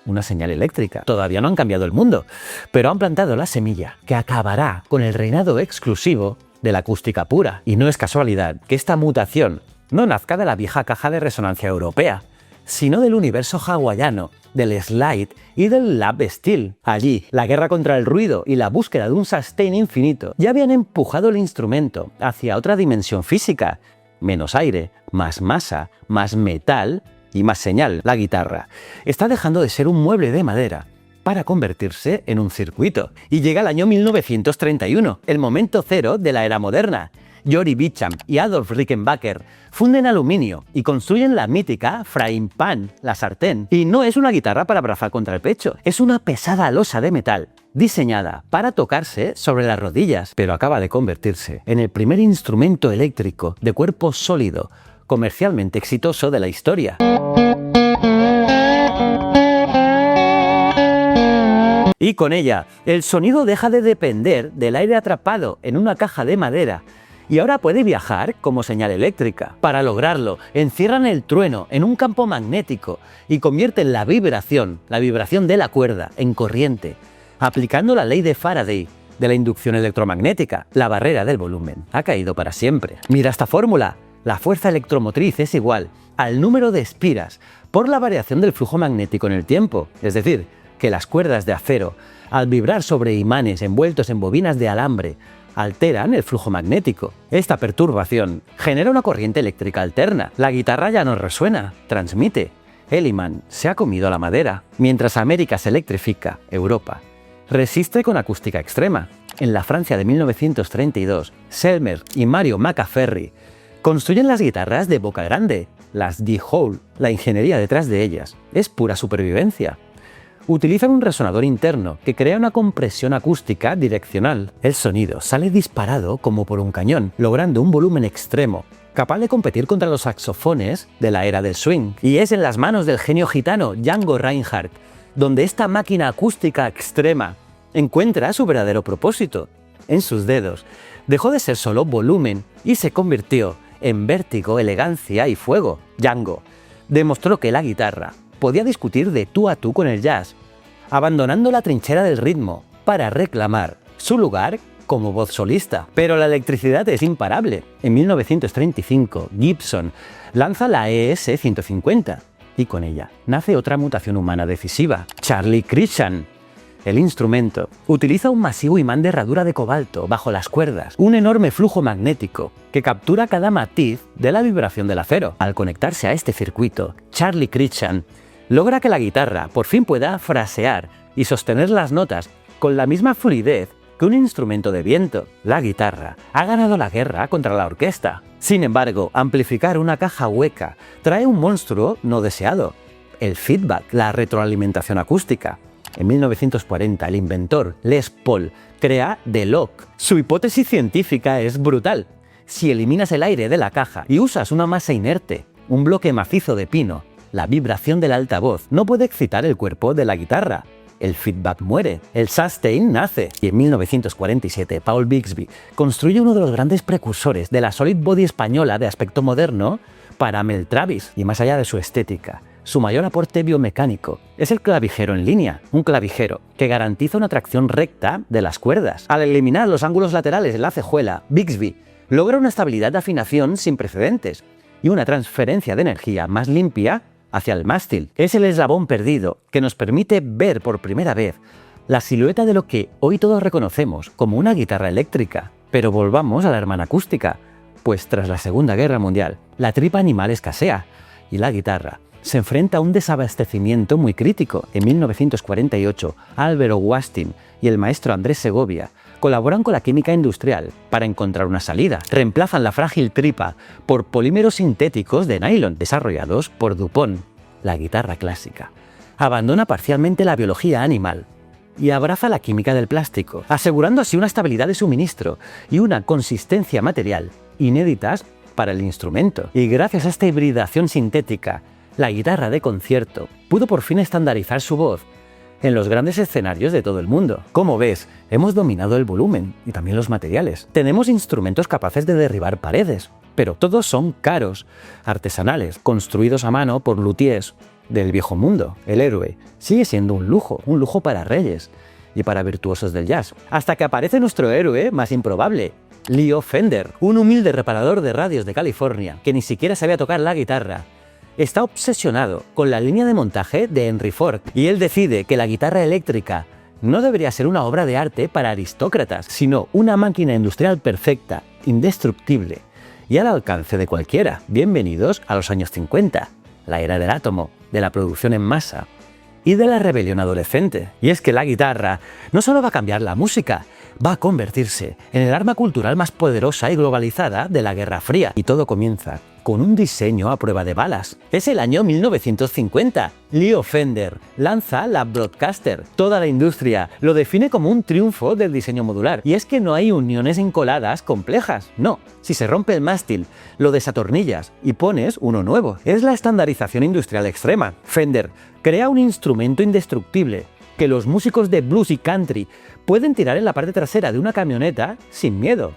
una señal eléctrica. Todavía no han cambiado el mundo, pero han plantado la semilla que acabará con el reinado exclusivo de la acústica pura. Y no es casualidad que esta mutación no nazca de la vieja caja de resonancia europea, sino del universo hawaiano, del slide y del lap steel. Allí, la guerra contra el ruido y la búsqueda de un sustain infinito ya habían empujado el instrumento hacia otra dimensión física: menos aire, más masa, más metal y más señal. La guitarra está dejando de ser un mueble de madera para convertirse en un circuito. Y llega el año 1931, el momento cero de la era moderna. Jory Beecham y Adolf Rickenbacker funden aluminio y construyen la mítica frying pan, la sartén. Y no es una guitarra para abrazar contra el pecho, es una pesada losa de metal diseñada para tocarse sobre las rodillas, pero acaba de convertirse en el primer instrumento eléctrico de cuerpo sólido comercialmente exitoso de la historia. Y con ella, el sonido deja de depender del aire atrapado en una caja de madera y ahora puede viajar como señal eléctrica. Para lograrlo, encierran el trueno en un campo magnético y convierten la vibración de la cuerda, en corriente, aplicando la ley de Faraday de la inducción electromagnética. La barrera del volumen ha caído para siempre. Mira esta fórmula. La fuerza electromotriz es igual al número de espiras por la variación del flujo magnético en el tiempo. Es decir, que las cuerdas de acero, al vibrar sobre imanes envueltos en bobinas de alambre, alteran el flujo magnético. Esta perturbación genera una corriente eléctrica alterna. La guitarra ya no resuena, transmite. El imán se ha comido a la madera. Mientras América se electrifica, Europa resiste con acústica extrema. En la Francia de 1932, Selmer y Mario Macaferri construyen las guitarras de boca grande, las D-Hole. La ingeniería detrás de ellas es pura supervivencia. Utilizan un resonador interno que crea una compresión acústica direccional. El sonido sale disparado como por un cañón, logrando un volumen extremo, capaz de competir contra los saxofones de la era del swing. Y es en las manos del genio gitano Django Reinhardt donde esta máquina acústica extrema encuentra su verdadero propósito. En sus dedos dejó de ser solo volumen y se convirtió en vértigo, elegancia y fuego. Django demostró que la guitarra podía discutir de tú a tú con el jazz, abandonando la trinchera del ritmo para reclamar su lugar como voz solista. Pero la electricidad es imparable. En 1935, Gibson lanza la ES-150 y con ella nace otra mutación humana decisiva: Charlie Christian. El instrumento utiliza un masivo imán de herradura de cobalto bajo las cuerdas, un enorme flujo magnético que captura cada matiz de la vibración del acero. Al conectarse a este circuito, Charlie Christian logra que la guitarra por fin pueda frasear y sostener las notas con la misma fluidez que un instrumento de viento. La guitarra ha ganado la guerra contra la orquesta. Sin embargo, amplificar una caja hueca trae un monstruo no deseado: el feedback, la retroalimentación acústica. En 1940, el inventor Les Paul crea The Lock. Su hipótesis científica es brutal. Si eliminas el aire de la caja y usas una masa inerte, un bloque macizo de pino, la vibración del altavoz no puede excitar el cuerpo de la guitarra. El feedback muere, el sustain nace. Y en 1947, Paul Bigsby construye uno de los grandes precursores de la solid body española de aspecto moderno para Mel Travis. Y más allá de su estética, su mayor aporte biomecánico es el clavijero en línea, un clavijero que garantiza una tracción recta de las cuerdas. Al eliminar los ángulos laterales de la cejuela, Bigsby logra una estabilidad de afinación sin precedentes y una transferencia de energía más limpia hacia el mástil. Es el eslabón perdido que nos permite ver por primera vez la silueta de lo que hoy todos reconocemos como una guitarra eléctrica. Pero volvamos a la hermana acústica, pues tras la Segunda Guerra Mundial, la tripa animal escasea y la guitarra se enfrenta a un desabastecimiento muy crítico. En 1948, Álvaro Wastin y el maestro Andrés Segovia colaboran con la química industrial para encontrar una salida. Reemplazan la frágil tripa por polímeros sintéticos de nylon desarrollados por DuPont. La guitarra clásica abandona parcialmente la biología animal y abraza la química del plástico, asegurando así una estabilidad de suministro y una consistencia material inéditas para el instrumento. Y gracias a esta hibridación sintética, la guitarra de concierto pudo por fin estandarizar su voz en los grandes escenarios de todo el mundo. Como ves, hemos dominado el volumen y también los materiales. Tenemos instrumentos capaces de derribar paredes, pero todos son caros, artesanales, construidos a mano por luthiers del viejo mundo. El héroe sigue siendo un lujo para reyes y para virtuosos del jazz. Hasta que aparece nuestro héroe más improbable, Leo Fender, un humilde reparador de radios de California que ni siquiera sabía tocar la guitarra. Está obsesionado con la línea de montaje de Henry Ford y él decide que la guitarra eléctrica no debería ser una obra de arte para aristócratas, sino una máquina industrial perfecta, indestructible y al alcance de cualquiera. Bienvenidos a los años 50, la era del átomo, de la producción en masa y de la rebelión adolescente. Y es que la guitarra no solo va a cambiar la música, va a convertirse en el arma cultural más poderosa y globalizada de la Guerra Fría. Y todo comienza con un diseño a prueba de balas. Es el año 1950. Leo Fender lanza la Broadcaster. Toda la industria lo define como un triunfo del diseño modular. Y es que no hay uniones encoladas complejas. No, si se rompe el mástil, lo desatornillas y pones uno nuevo. Es la estandarización industrial extrema. Fender crea un instrumento indestructible que los músicos de blues y country pueden tirar en la parte trasera de una camioneta sin miedo.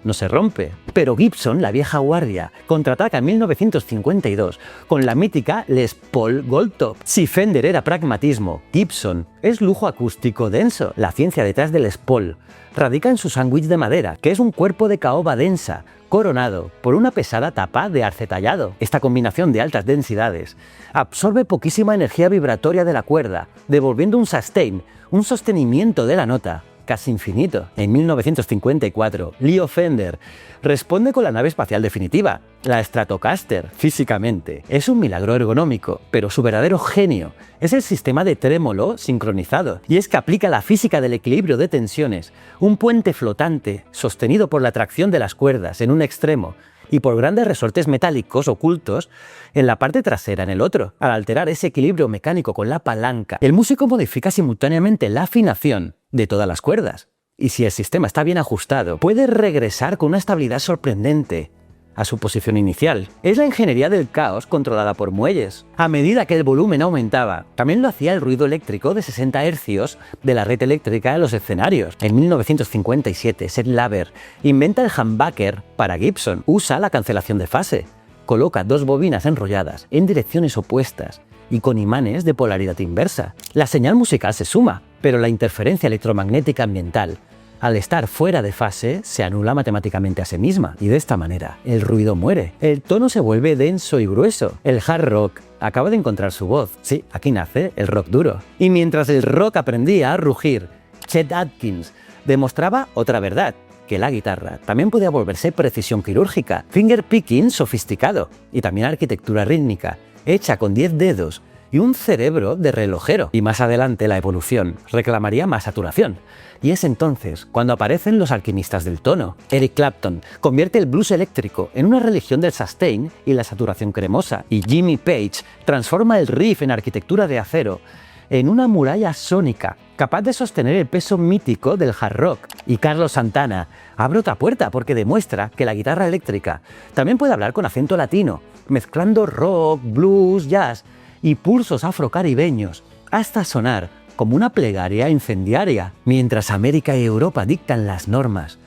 No se rompe. Pero Gibson, la vieja guardia, contraataca en 1952 con la mítica Les Paul Goldtop. Si Fender era pragmatismo, Gibson es lujo acústico denso. La ciencia detrás de Les Paul radica en su sándwich de madera, que es un cuerpo de caoba densa, coronado por una pesada tapa de arce tallado. Esta combinación de altas densidades absorbe poquísima energía vibratoria de la cuerda, devolviendo un sustain, un sostenimiento de la nota, casi infinito. En 1954, Leo Fender responde con la nave espacial definitiva, la Stratocaster. Físicamente, es un milagro ergonómico, pero su verdadero genio es el sistema de trémolo sincronizado. Y es que aplica la física del equilibrio de tensiones, un puente flotante sostenido por la tracción de las cuerdas en un extremo y por grandes resortes metálicos ocultos en la parte trasera en el otro. Al alterar ese equilibrio mecánico con la palanca, el músico modifica simultáneamente la afinación de todas las cuerdas. Y si el sistema está bien ajustado, puede regresar con una estabilidad sorprendente a su posición inicial. Es la ingeniería del caos controlada por muelles. A medida que el volumen aumentaba, también lo hacía el ruido eléctrico de 60 Hz de la red eléctrica de los escenarios. En 1957, Seth Laver inventa el humbucker para Gibson. Usa la cancelación de fase. Coloca dos bobinas enrolladas en direcciones opuestas y con imanes de polaridad inversa. La señal musical se suma, pero la interferencia electromagnética ambiental, al estar fuera de fase, se anula matemáticamente a sí misma, y de esta manera el ruido muere. El tono se vuelve denso y grueso. El hard rock acaba de encontrar su voz. Sí, aquí nace el rock duro. Y mientras el rock aprendía a rugir, Chet Atkins demostraba otra verdad, que la guitarra también podía volverse precisión quirúrgica, finger picking sofisticado, y también arquitectura rítmica, hecha con 10 dedos y un cerebro de relojero. Y más adelante la evolución reclamaría más saturación. Y es entonces cuando aparecen los alquimistas del tono. Eric Clapton convierte el blues eléctrico en una religión del sustain y la saturación cremosa. Y Jimmy Page transforma el riff en arquitectura de acero en una muralla sónica, capaz de sostener el peso mítico del hard rock. Y Carlos Santana abre otra puerta porque demuestra que la guitarra eléctrica también puede hablar con acento latino, mezclando rock, blues, jazz y pulsos afrocaribeños, hasta sonar como una plegaria incendiaria. Mientras América y Europa dictan las normas,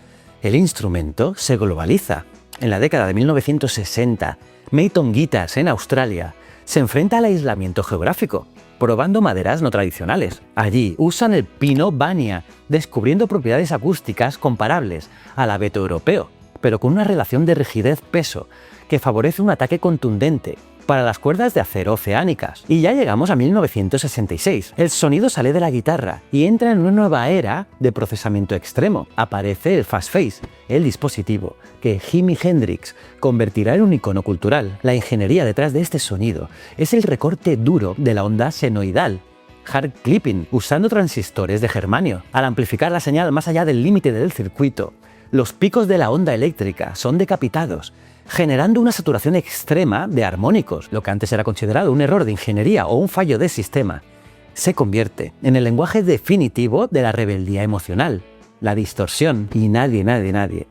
el instrumento se globaliza. En la década de 1960, Mayton Guitars en Australia se enfrenta al aislamiento geográfico, probando maderas no tradicionales. Allí usan el pino Bania, descubriendo propiedades acústicas comparables al abeto europeo, pero con una relación de rigidez-peso que favorece un ataque contundente para las cuerdas de acero oceánicas. Y ya llegamos a 1966. El sonido sale de la guitarra y entra en una nueva era de procesamiento extremo. Aparece el Fast Face, el dispositivo que Jimi Hendrix convertirá en un icono cultural. La ingeniería detrás de este sonido es el recorte duro de la onda senoidal, hard clipping, usando transistores de germanio. Al amplificar la señal más allá del límite del circuito, los picos de la onda eléctrica son decapitados, generando una saturación extrema de armónicos. Lo que antes era considerado un error de ingeniería o un fallo de sistema, se convierte en el lenguaje definitivo de la rebeldía emocional, la distorsión, y nadie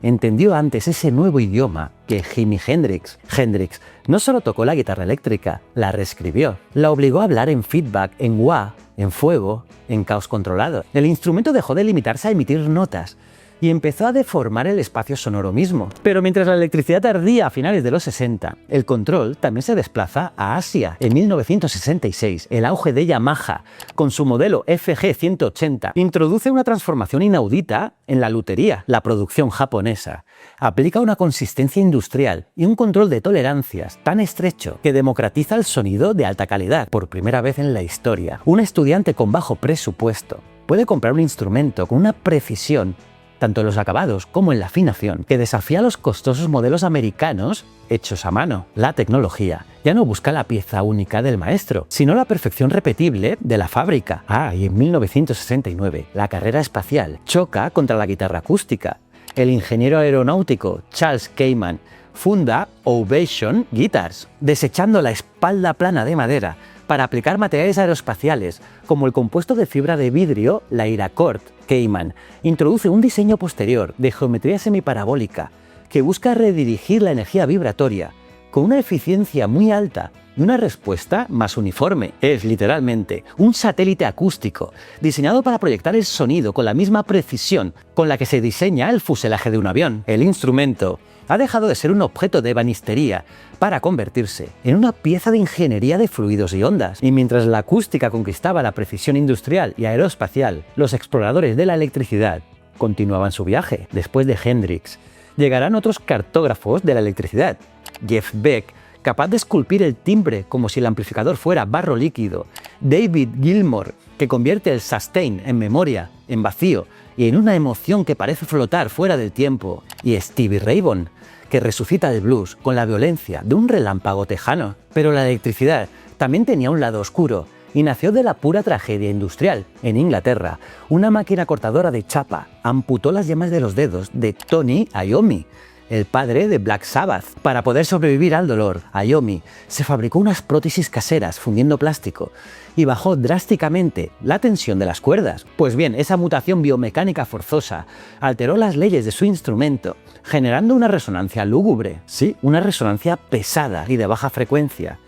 entendió antes ese nuevo idioma que Jimi Hendrix. Hendrix no solo tocó la guitarra eléctrica, la reescribió, la obligó a hablar en feedback, en wah, en fuego, en caos controlado. El instrumento dejó de limitarse a emitir notas y empezó a deformar el espacio sonoro mismo. Pero mientras la electricidad ardía a finales de los 60, el control también se desplaza a Asia. En 1966, el auge de Yamaha, con su modelo FG180, introduce una transformación inaudita en la lutería. La producción japonesa aplica una consistencia industrial y un control de tolerancias tan estrecho que democratiza el sonido de alta calidad. Por primera vez en la historia, un estudiante con bajo presupuesto puede comprar un instrumento con una precisión tanto en los acabados como en la afinación, que desafía los costosos modelos americanos hechos a mano. La tecnología ya no busca la pieza única del maestro, sino la perfección repetible de la fábrica. Y en 1969, la carrera espacial choca contra la guitarra acústica. El ingeniero aeronáutico Charles Kaman funda Ovation Guitars, desechando la espalda plana de madera para aplicar materiales aeroespaciales, como el compuesto de fibra de vidrio Lyracord. Kaman introduce un diseño posterior de geometría semiparabólica que busca redirigir la energía vibratoria con una eficiencia muy alta y una respuesta más uniforme. Es literalmente un satélite acústico diseñado para proyectar el sonido con la misma precisión con la que se diseña el fuselaje de un avión. El instrumento ha dejado de ser un objeto de ebanistería para convertirse en una pieza de ingeniería de fluidos y ondas. Y mientras la acústica conquistaba la precisión industrial y aeroespacial, los exploradores de la electricidad continuaban su viaje. Después de Hendrix, llegarán otros cartógrafos de la electricidad. Jeff Beck, capaz de esculpir el timbre como si el amplificador fuera barro líquido. David Gilmour, que convierte el sustain en memoria, en vacío y en una emoción que parece flotar fuera del tiempo. Y Stevie Ray Vaughan, que resucita el blues con la violencia de un relámpago tejano. Pero la electricidad también tenía un lado oscuro y nació de la pura tragedia industrial. En Inglaterra, una máquina cortadora de chapa amputó las yemas de los dedos de Tony Iommi, el padre de Black Sabbath. Para poder sobrevivir al dolor, Iommi se fabricó unas prótesis caseras fundiendo plástico y bajó drásticamente la tensión de las cuerdas. Pues bien, esa mutación biomecánica forzosa alteró las leyes de su instrumento, generando una resonancia lúgubre, sí, una resonancia pesada y de baja frecuencia.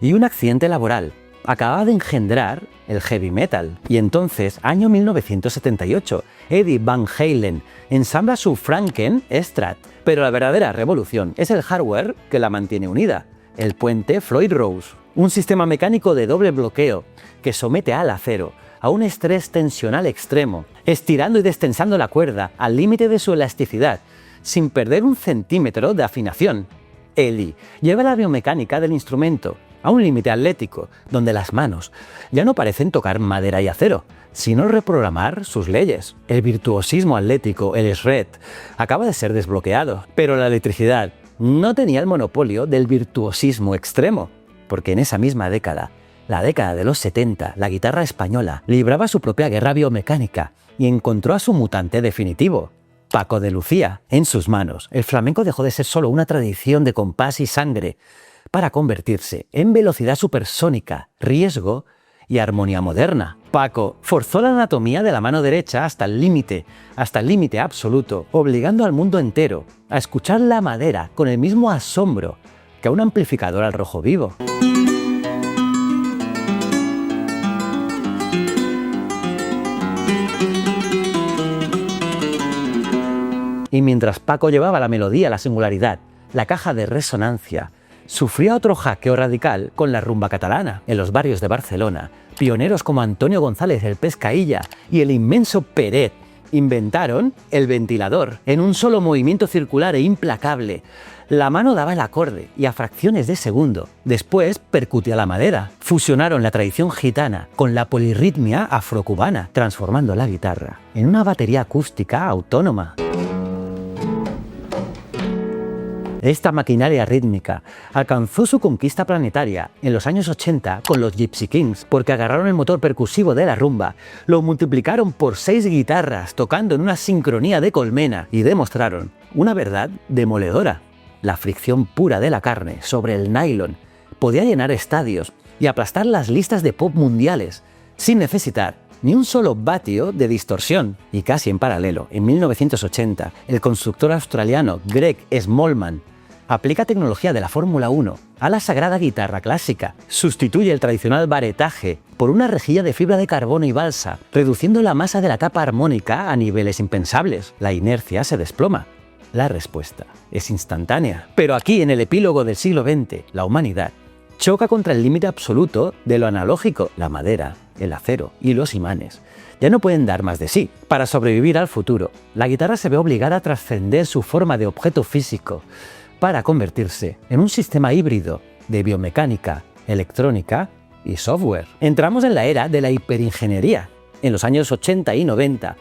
Y un accidente laboral acababa de engendrar el heavy metal. Y entonces, año 1978, Eddie Van Halen ensambla su Franken Strat. Pero la verdadera revolución es el hardware que la mantiene unida, el puente Floyd Rose, un sistema mecánico de doble bloqueo que somete al acero a un estrés tensional extremo, estirando y destensando la cuerda al límite de su elasticidad, sin perder un centímetro de afinación. Eddie lleva la biomecánica del instrumento a un límite atlético, donde las manos ya no parecen tocar madera y acero, sino reprogramar sus leyes. El virtuosismo atlético, el shred, acaba de ser desbloqueado, pero la electricidad no tenía el monopolio del virtuosismo extremo, porque en esa misma década, la década de los 70, la guitarra española libraba su propia guerra biomecánica y encontró a su mutante definitivo, Paco de Lucía. En sus manos, el flamenco dejó de ser solo una tradición de compás y sangre para convertirse en velocidad supersónica, riesgo y armonía moderna. Paco forzó la anatomía de la mano derecha hasta el límite absoluto, obligando al mundo entero a escuchar la madera con el mismo asombro que a un amplificador al rojo vivo. Y mientras Paco llevaba la melodía a la singularidad, la caja de resonancia sufría otro hackeo radical con la rumba catalana. En los barrios de Barcelona, pioneros como Antonio González el Pescailla y el inmenso Peret inventaron el ventilador. En un solo movimiento circular e implacable, la mano daba el acorde y a fracciones de segundo después percutía la madera. Fusionaron la tradición gitana con la polirritmia afrocubana, transformando la guitarra en una batería acústica autónoma. Esta maquinaria rítmica alcanzó su conquista planetaria en los años 80 con los Gypsy Kings, porque agarraron el motor percusivo de la rumba, lo multiplicaron por 6 guitarras tocando en una sincronía de colmena y demostraron una verdad demoledora. La fricción pura de la carne sobre el nylon podía llenar estadios y aplastar las listas de pop mundiales, sin necesitar ni un solo vatio de distorsión. Y casi en paralelo, en 1980, el constructor australiano Greg Smallman aplica tecnología de la Fórmula 1 a la sagrada guitarra clásica. Sustituye el tradicional baretaje por una rejilla de fibra de carbono y balsa, reduciendo la masa de la capa armónica a niveles impensables. La inercia se desploma. La respuesta es instantánea. Pero aquí, en el epílogo del siglo XX, la humanidad choca contra el límite absoluto de lo analógico. La madera, el acero y los imanes ya no pueden dar más de sí. Para sobrevivir al futuro, la guitarra se ve obligada a trascender su forma de objeto físico para convertirse en un sistema híbrido de biomecánica, electrónica y software. Entramos en la era de la hiperingeniería. En los años 80 y 90,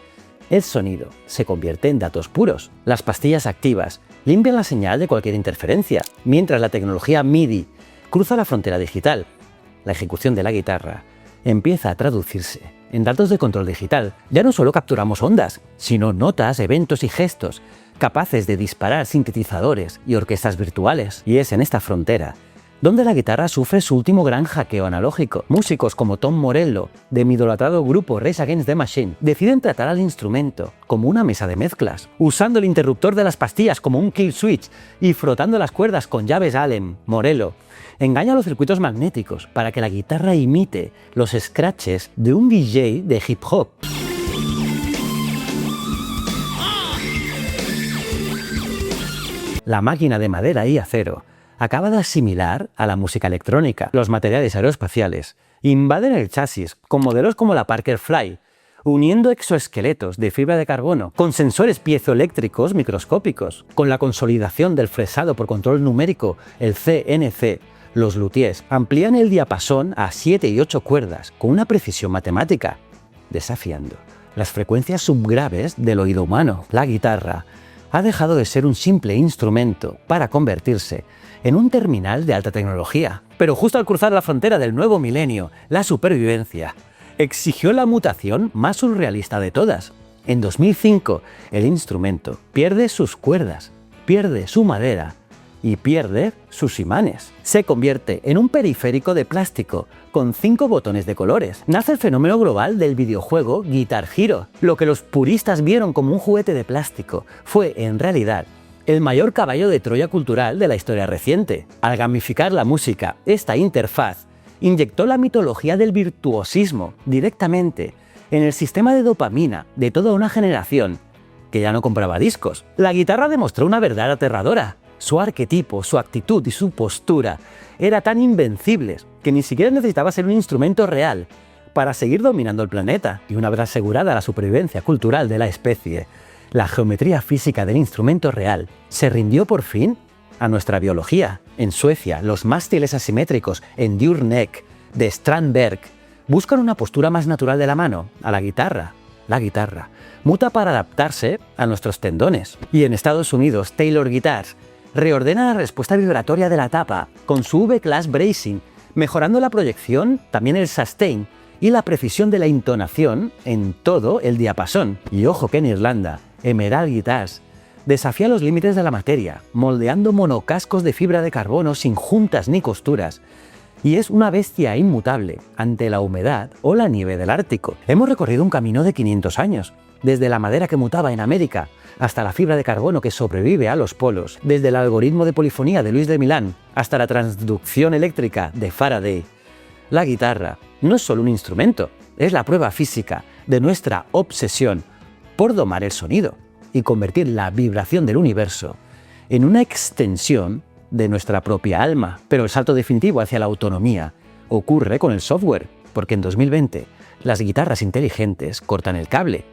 el sonido se convierte en datos puros. Las pastillas activas limpian la señal de cualquier interferencia, mientras la tecnología MIDI cruza la frontera digital. La ejecución de la guitarra empieza a traducirse en datos de control digital. Ya no solo capturamos ondas, sino notas, eventos y gestos, capaces de disparar sintetizadores y orquestas virtuales. Y es en esta frontera donde la guitarra sufre su último gran hackeo analógico. Músicos como Tom Morello, de mi idolatrado grupo Rage Against the Machine, deciden tratar al instrumento como una mesa de mezclas, usando el interruptor de las pastillas como un kill switch y frotando las cuerdas con llaves Allen. Morello engaña los circuitos magnéticos para que la guitarra imite los scratches de un DJ de hip hop. La máquina de madera y acero acaba de asimilar a la música electrónica. Los materiales aeroespaciales invaden el chasis con modelos como la Parker Fly, uniendo exoesqueletos de fibra de carbono con sensores piezoeléctricos microscópicos. Con la consolidación del fresado por control numérico, el CNC, los luthiers amplían el diapasón a 7 y 8 cuerdas con una precisión matemática, desafiando las frecuencias subgraves del oído humano. La guitarra ha dejado de ser un simple instrumento para convertirse en un terminal de alta tecnología. Pero justo al cruzar la frontera del nuevo milenio, la supervivencia exigió la mutación más surrealista de todas. En 2005, el instrumento pierde sus cuerdas, pierde su madera y pierde sus imanes. Se convierte en un periférico de plástico con 5 botones de colores. Nace el fenómeno global del videojuego Guitar Hero. Lo que los puristas vieron como un juguete de plástico fue, en realidad, el mayor caballo de Troya cultural de la historia reciente. Al gamificar la música, esta interfaz inyectó la mitología del virtuosismo directamente en el sistema de dopamina de toda una generación que ya no compraba discos. La guitarra demostró una verdad aterradora. Su arquetipo, su actitud y su postura eran tan invencibles que ni siquiera necesitaba ser un instrumento real para seguir dominando el planeta. Y una vez asegurada la supervivencia cultural de la especie, la geometría física del instrumento real se rindió por fin a nuestra biología. En Suecia, los mástiles asimétricos en Djurneck de Strandberg buscan una postura más natural de la mano, a la guitarra. La guitarra muta para adaptarse a nuestros tendones. Y en Estados Unidos, Taylor Guitars reordena la respuesta vibratoria de la tapa con su V-Class Bracing, mejorando la proyección, también el sustain y la precisión de la entonación en todo el diapasón. Y ojo que en Irlanda, Emerald Guitars desafía los límites de la materia, moldeando monocascos de fibra de carbono sin juntas ni costuras, y es una bestia inmutable ante la humedad o la nieve del Ártico. Hemos recorrido un camino de 500 años, desde la madera que mutaba en América hasta la fibra de carbono que sobrevive a los polos, desde el algoritmo de polifonía de Luis de Milán hasta la transducción eléctrica de Faraday. La guitarra no es solo un instrumento, es la prueba física de nuestra obsesión por domar el sonido y convertir la vibración del universo en una extensión de nuestra propia alma. Pero el salto definitivo hacia la autonomía ocurre con el software, porque en 2020 las guitarras inteligentes cortan el cable,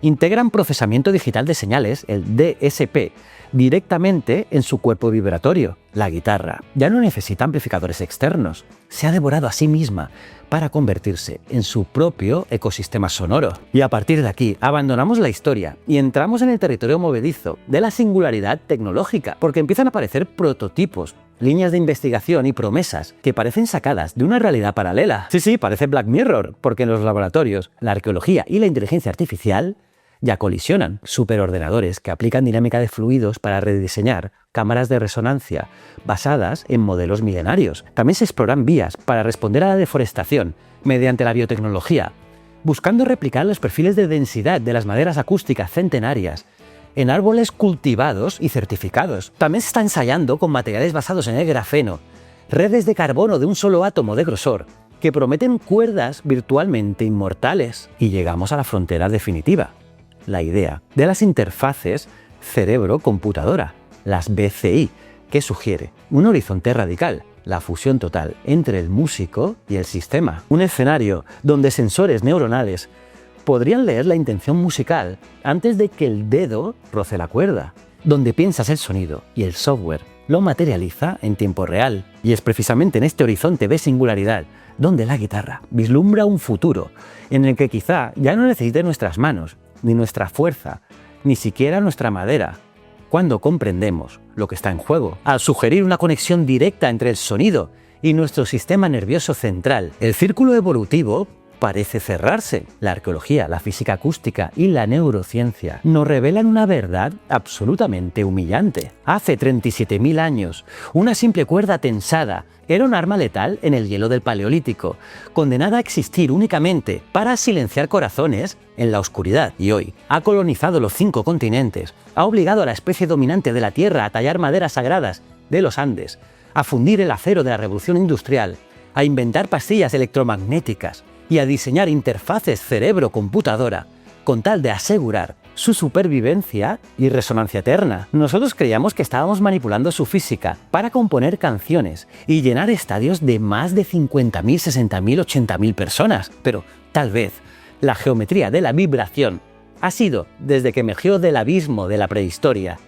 integran procesamiento digital de señales, el DSP, directamente en su cuerpo vibratorio. La guitarra ya no necesita amplificadores externos, se ha devorado a sí misma para convertirse en su propio ecosistema sonoro. Y a partir de aquí abandonamos la historia y entramos en el territorio movedizo de la singularidad tecnológica, porque empiezan a aparecer prototipos, líneas de investigación y promesas que parecen sacadas de una realidad paralela. Sí, parece Black Mirror, porque en los laboratorios, la arqueología y la inteligencia artificial Ya colisionan superordenadores que aplican dinámica de fluidos para rediseñar cámaras de resonancia basadas en modelos milenarios. También se exploran vías para responder a la deforestación mediante la biotecnología, buscando replicar los perfiles de densidad de las maderas acústicas centenarias en árboles cultivados y certificados. También se está ensayando con materiales basados en el grafeno, redes de carbono de un solo átomo de grosor, que prometen cuerdas virtualmente inmortales. Y llegamos a la frontera definitiva, la idea de las interfaces cerebro-computadora, las BCI, que sugiere un horizonte radical, la fusión total entre el músico y el sistema. Un escenario donde sensores neuronales podrían leer la intención musical antes de que el dedo roce la cuerda, donde piensas el sonido y el software lo materializa en tiempo real. Y es precisamente en este horizonte de singularidad donde la guitarra vislumbra un futuro en el que quizá ya no necesite nuestras manos, ni nuestra fuerza, ni siquiera nuestra madera, cuando comprendemos lo que está en juego. Al sugerir una conexión directa entre el sonido y nuestro sistema nervioso central, el círculo evolutivo parece cerrarse. La arqueología, la física acústica y la neurociencia nos revelan una verdad absolutamente humillante. Hace 37.000 años, una simple cuerda tensada era un arma letal en el hielo del Paleolítico, condenada a existir únicamente para silenciar corazones en la oscuridad. Y hoy ha colonizado los 5 continentes, ha obligado a la especie dominante de la Tierra a tallar maderas sagradas de los Andes, a fundir el acero de la revolución industrial, a inventar pastillas electromagnéticas y a diseñar interfaces cerebro-computadora con tal de asegurar su supervivencia y resonancia eterna. Nosotros creíamos que estábamos manipulando su física para componer canciones y llenar estadios de más de 50.000, 60.000, 80.000 personas, pero tal vez la geometría de la vibración ha sido, desde que emergió del abismo de la prehistoria,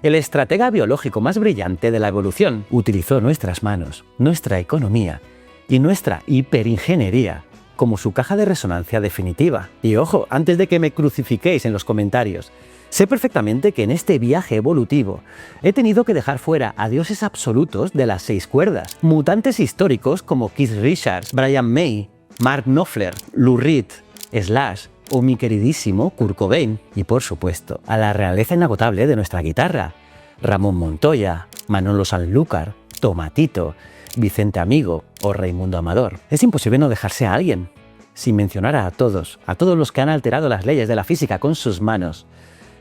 el estratega biológico más brillante de la evolución. Utilizó nuestras manos, nuestra economía y nuestra hiperingeniería como su caja de resonancia definitiva. Y ojo, antes de que me crucifiquéis en los comentarios, sé perfectamente que en este viaje evolutivo he tenido que dejar fuera a dioses absolutos de las 6 cuerdas, mutantes históricos como Keith Richards, Brian May, Mark Knopfler, Lou Reed, Slash o mi queridísimo Kurt Cobain, y por supuesto a la realeza inagotable de nuestra guitarra, Ramón Montoya, Manolo Sanlúcar, Tomatito, Vicente Amigo o Raimundo Amador. Es imposible no dejarse a alguien, sin mencionar a todos los que han alterado las leyes de la física con sus manos.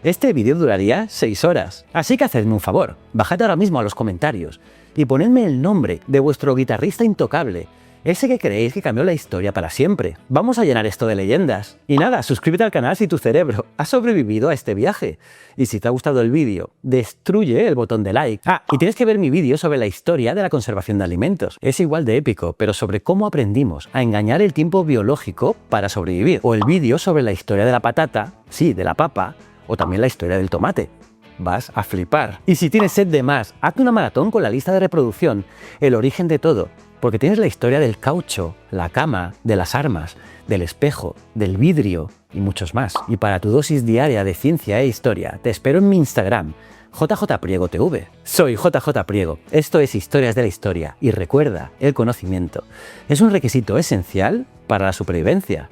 Este vídeo duraría 6 horas, así que hacedme un favor, bajad ahora mismo a los comentarios y ponedme el nombre de vuestro guitarrista intocable, ese que creéis que cambió la historia para siempre. Vamos a llenar esto de leyendas. Y nada, suscríbete al canal si tu cerebro ha sobrevivido a este viaje. Y si te ha gustado el vídeo, destruye el botón de like. Ah, y tienes que ver mi vídeo sobre la historia de la conservación de alimentos. Es igual de épico, pero sobre cómo aprendimos a engañar el tiempo biológico para sobrevivir. O el vídeo sobre la historia de la patata, sí, de la papa, o también la historia del tomate. Vas a flipar. Y si tienes sed de más, hazte una maratón con la lista de reproducción, el origen de todo. Porque tienes la historia del caucho, la cama, de las armas, del espejo, del vidrio y muchos más. Y para tu dosis diaria de ciencia e historia, te espero en mi Instagram, JJPriegoTV. Soy JJ Priego, esto es Historias de la Historia y recuerda, el conocimiento es un requisito esencial para la supervivencia.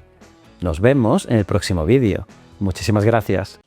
Nos vemos en el próximo vídeo. Muchísimas gracias.